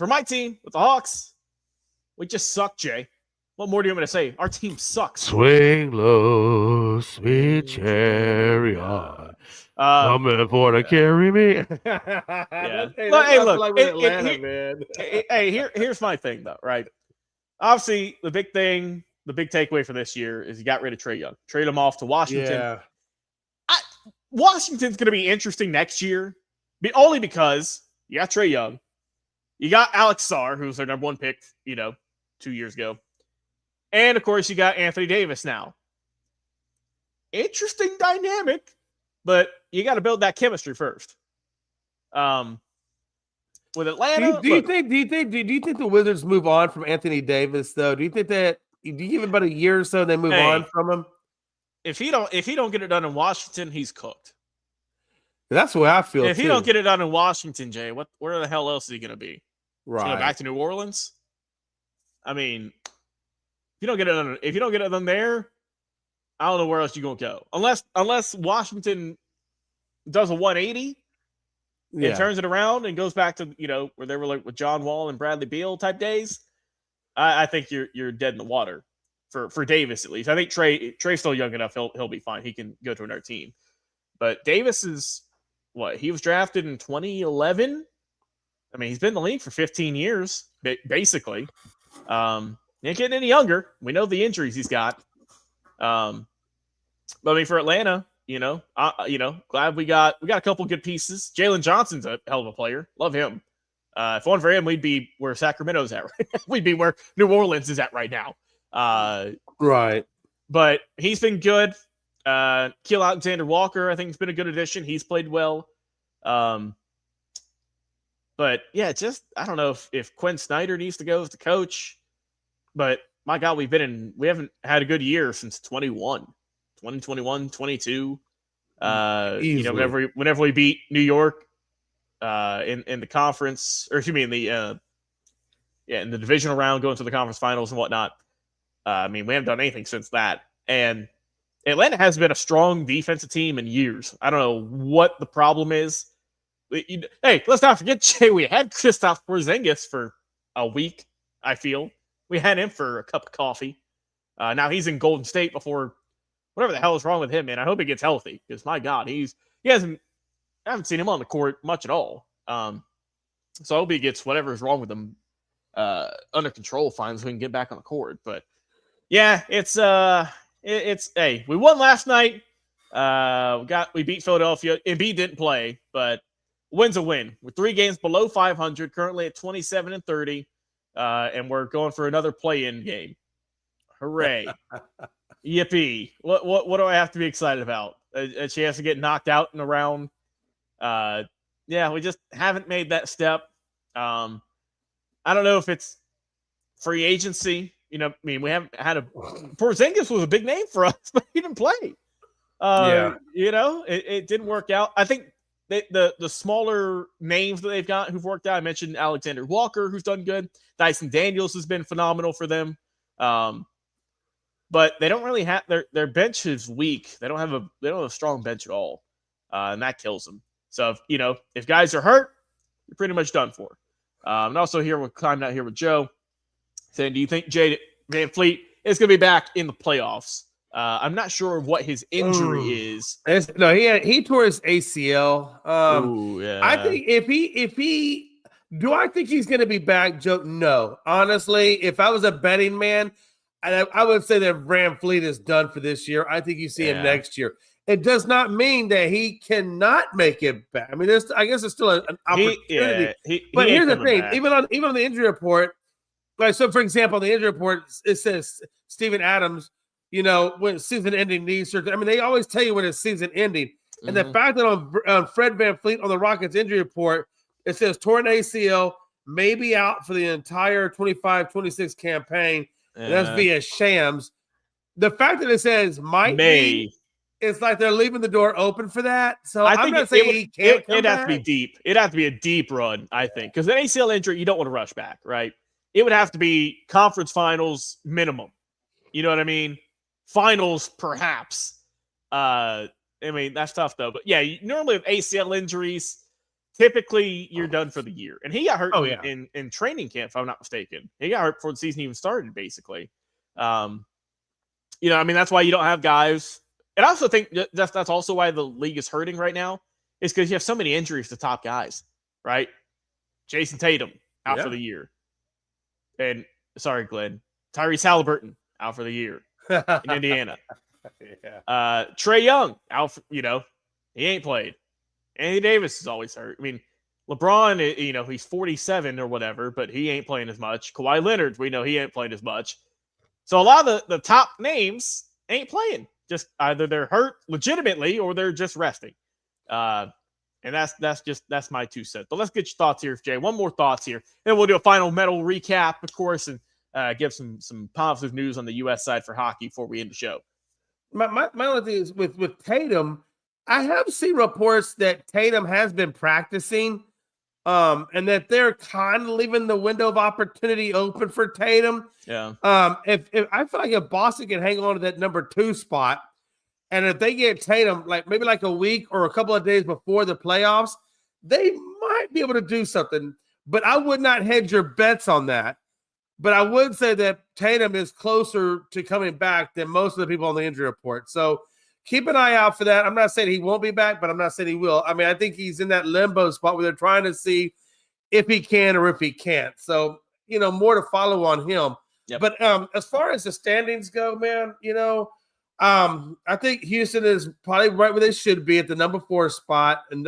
my team with the Hawks, we just suck, Jay. What more do you want me to say? Our team sucks. Swing low, sweet chariot. Coming for to carry me. Yeah. Hey, look. Like Atlanta, man. Here's my thing, though, right? Obviously, the big takeaway for this year is you got rid of Trae Young. Trade him off to Washington. Yeah. Washington's going to be interesting next year, only because you got Trae Young. You got Alex Sarr, who's their number 1 pick, 2 years ago. And, of course, you got Anthony Davis now. Interesting dynamic, but you got to build that chemistry first. With Atlanta, do you think the Wizards move on from Anthony Davis though? Do you think that do you give him about a year or so they move on from him? If he don't get it done in Washington, he's cooked. That's the way I feel. If he don't get it done in Washington, Jay, where the hell else is he going to be? Right. Go back to New Orleans. I mean, if you don't get it done there, I don't know where else you're going to go. Unless Washington does a 180 and turns it around and goes back to, where they were like with John Wall and Bradley Beal type days. I think you're dead in the water for Davis, at least. I think Trey's still young enough. He'll be fine. He can go to another team. But Davis is he was drafted in 2011. I mean, he's been in the league for 15 years, basically. Ain't getting any younger. We know the injuries he's got. But I mean, for Atlanta, glad we got a couple good pieces. Jalen Johnson's a hell of a player. Love him. If it wasn't for him, we'd be where Sacramento's at. Right? We'd be where New Orleans is at right now. Right. But he's been good. Kiel Alexander Walker, I think, has been a good addition. He's played well. But yeah, I don't know if Quinn Snyder needs to go as the coach. But my God, we haven't had a good year since 2021, 22. Whenever we beat New York in the conference, or excuse me, in the divisional round, going to the conference finals and whatnot. I mean, we haven't done anything since that. And Atlanta has been a strong defensive team in years. I don't know what the problem is. Hey, let's not forget, Jay, we had Kristaps Porzingis for a week, I feel. We had him for a cup of coffee. Now he's in Golden State before whatever the hell is wrong with him, man. I hope he gets healthy because, my God, I haven't seen him on the court much at all. So I hope he gets whatever is wrong with him under control, finally, so we can get back on the court. But yeah, it's hey, we won last night. We beat Philadelphia. Embiid didn't play, but win's a win. We're 3 games below 500, currently at 27-30, and we're going for another play-in game. Hooray! Yippee! What do I have to be excited about? A chance to get knocked out in a round? Yeah, we just haven't made that step. I don't know if it's free agency. You know, I mean, we haven't had Porzingis was a big name for us, but he didn't play. You know, it didn't work out. I think the smaller names that they've got who've worked out, I mentioned Alexander Walker, who's done good. Dyson Daniels has been phenomenal for them. But they don't really have their bench is weak. They don't have a strong bench at all. And that kills them. So, if guys are hurt, you're pretty much done for. And also we're climbing out here with Joe saying, do you think Jay VanVleet is going to be back in the playoffs? I'm not sure what his injury is. No, he tore his ACL. Yeah. I think do I think he's going to be back, Joe? No. Honestly, if I was a betting man, I would say that VanVleet is done for this year. I think you see him next year. It does not mean that he cannot make it back. I mean, I guess it's still an opportunity. But here's the thing: even on the injury report, like so, for example, the injury report it says Steven Adams, when season-ending knee surgery. I mean, they always tell you when it's season-ending, and the fact that on Fred VanVleet on the Rockets injury report, it says torn ACL, maybe out for the entire 25-26 campaign. And that's via Shams. The fact that it says might be, it's like they're leaving the door open for that. So I'm not saying he can't. It'd have to be deep. It'd have to be a deep run, I think, because an ACL injury you don't want to rush back, right? It would have to be conference finals minimum. You know what I mean? Finals, perhaps. I mean, that's tough though. But yeah, normally with ACL injuries, typically you're done for the year. And he got hurt in training camp, if I'm not mistaken. He got hurt before the season even started, basically. I mean, that's why you don't have guys. And I also think that's also why the league is hurting right now, is because you have so many injuries to top guys, right? Jason Tatum out for the year. And sorry, Glenn. Tyrese Halliburton out for the year in Indiana. Trae Young out for, he ain't played. Anthony Davis is always hurt. I mean, LeBron, he's 47 or whatever, but he ain't playing as much. Kawhi Leonard, we know he ain't playing as much. So a lot of the top names ain't playing. Just either they're hurt legitimately or they're just resting. And that's my 2 cents. But let's get your thoughts here, Jay. One more thoughts here. Then we'll do a final medal recap, of course, and give some positive news on the U.S. side for hockey before we end the show. My only thing is with Tatum, I have seen reports that Tatum has been practicing and that they're kind of leaving the window of opportunity open for Tatum. Yeah. If I feel like if Boston can hang on to that number 2 spot, and if they get Tatum maybe a week or a couple of days before the playoffs, they might be able to do something. But I would not hedge your bets on that. But I would say that Tatum is closer to coming back than most of the people on the injury report. So keep an eye out for that. I'm not saying he won't be back, but I'm not saying he will. I mean, I think he's in that limbo spot where they're trying to see if he can or if he can't. So, more to follow on him. Yep. But as far as the standings go, man, I think Houston is probably right where they should be at the number 4 spot. And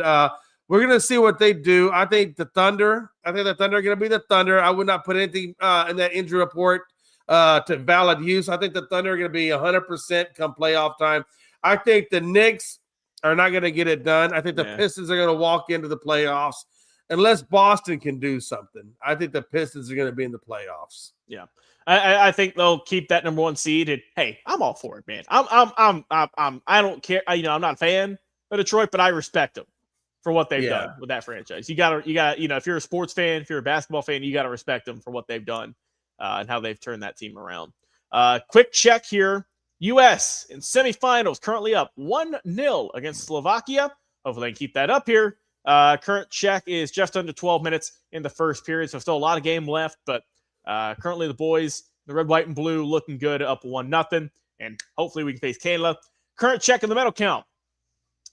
we're going to see what they do. I think the Thunder are going to be the Thunder. I would not put anything in that injury report to valid use. I think the Thunder are going to be 100% come playoff time. I think the Knicks are not going to get it done. I think the Pistons are going to walk into the playoffs unless Boston can do something. I think the Pistons are going to be in the playoffs. Yeah. I think they'll keep that number 1 seed. And hey, I'm all for it, man. I don't care. I'm not a fan of Detroit, but I respect them for what they've done with that franchise. You got, if you're a sports fan, if you're a basketball fan, you got to respect them for what they've done and how they've turned that team around. Quick check here. U.S. in semifinals, currently up 1-0 against Slovakia. Hopefully they can keep that up here. Current check is just under 12 minutes in the first period, so still a lot of game left, but currently the boys, the red, white, and blue, looking good, up 1-0, and hopefully we can face Canada. Current check in the medal count.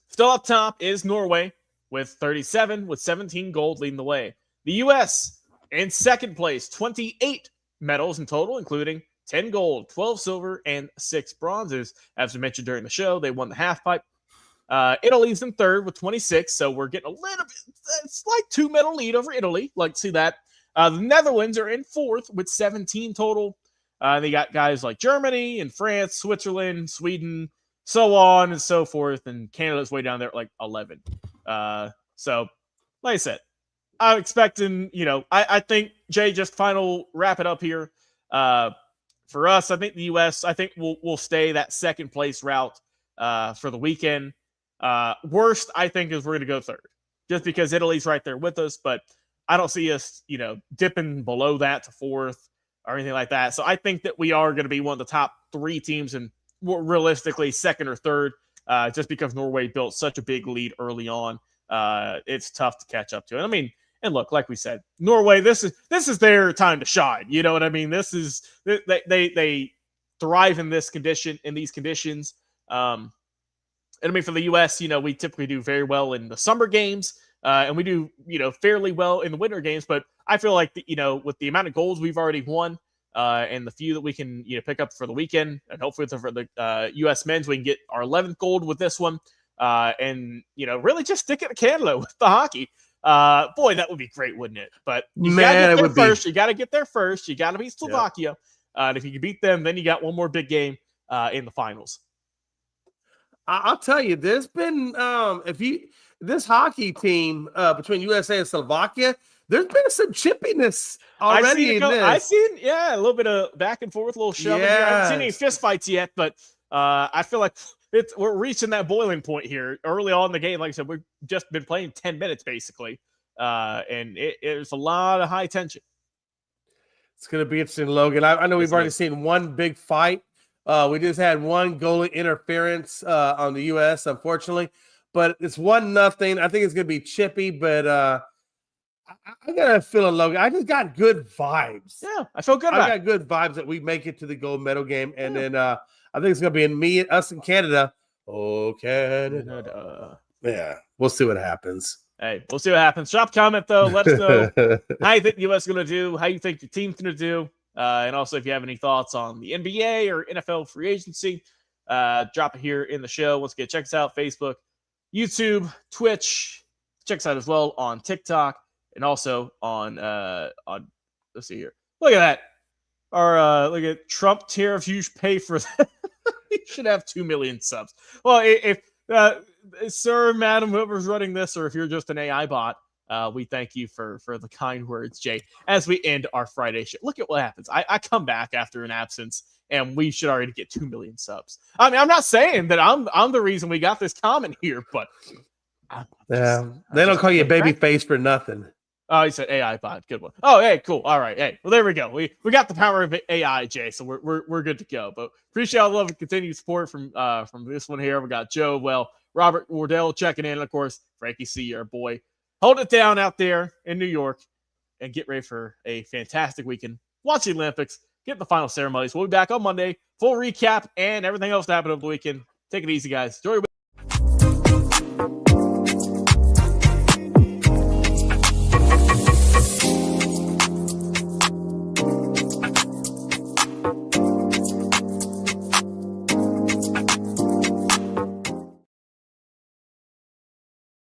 Still up top is Norway with 37, with 17 gold leading the way. The U.S. in second place, 28 medals in total, including 10 gold, 12 silver, and 6 bronzes. As we mentioned during the show, they won the halfpipe. Italy's in third with 26, so we're getting a little bit, slight 2-medal lead over Italy. Like to see that. The Netherlands are in fourth with 17 total. They got guys like Germany and France, Switzerland, Sweden, so on and so forth, and Canada's way down there at like 11. So, like I said, I'm expecting, I think, Jay, just final wrap it up here. For us, I think the U.S., I think we'll stay that second place route for the weekend. Worst, I think, is we're going to go third, just because Italy's right there with us, but I don't see us, dipping below that to fourth or anything like that. So I think that we are going to be one of the top 3 teams, and more realistically second or third, just because Norway built such a big lead early on. It's tough to catch up to. I mean, and look, like we said, Norway, this is their time to shine. You know what I mean? This is they thrive in these conditions. And I mean, for the U.S., we typically do very well in the summer games, and we do fairly well in the winter games. But I feel like with the amount of goals we've already won, and the few that we can pick up for the weekend, and hopefully for the U.S. men's, we can get our 11th gold with this one, and really just stick it to Canada with the hockey. Boy, that would be great, wouldn't it? But you gotta get there first. You got to get there first. You got to beat Slovakia. And if you can beat them, then you got one more big game in the finals. I'll tell you, there's been this hockey team between USA and Slovakia, there's been some chippiness already I've seen a little bit of back and forth, a little shoving. Yes. I haven't seen any fist fights yet, but I feel like we're reaching that boiling point here early on in the game. Like I said, we've just been playing 10 minutes basically, and it's a lot of high tension. It's going to be interesting, Logan. I know we've already seen one big fight. We just had one goalie interference on the U.S., unfortunately, but it's 1-0. I think it's going to be chippy, but I got a feeling, Logan. I just got good vibes. Yeah, I feel good about it. I got good vibes that we make it to the gold medal game, and then I think it's going to be us in Canada. Oh, Canada. Yeah, we'll see what happens. Hey, we'll see what happens. Drop a comment, though. Let us know how you think the U.S. is going to do, how you think your team's going to do. And also, if you have any thoughts on the NBA or NFL free agency, drop it here in the show. Once again, check us out, Facebook, YouTube, Twitch. Check us out as well on TikTok and also on let's see here. Look at that. Look at Trump tariff. You should pay for that. You should have 2 million subs. Well, if sir, madam, whoever's running this, or if you're just an AI bot, we thank you for the kind words, Jay, as we end our Friday show. Look at what happens. I come back after an absence, and we should already get 2 million subs. I mean, I'm not saying that I'm the reason we got this comment here, but they don't call you a baby face for nothing. Oh, he said AI bot. Good one. Oh, hey, cool. All right. Hey, well, there we go. We got the power of AI, Jay, so we're good to go. But appreciate all the love and continued support from this one here. We got Joe, Robert Wardell checking in, and of course, Frankie C, our boy. Hold it down out there in New York and get ready for a fantastic weekend. Watch the Olympics, get the final ceremonies. We'll be back on Monday. Full recap and everything else that happened over the weekend. Take it easy, guys. Enjoy your week.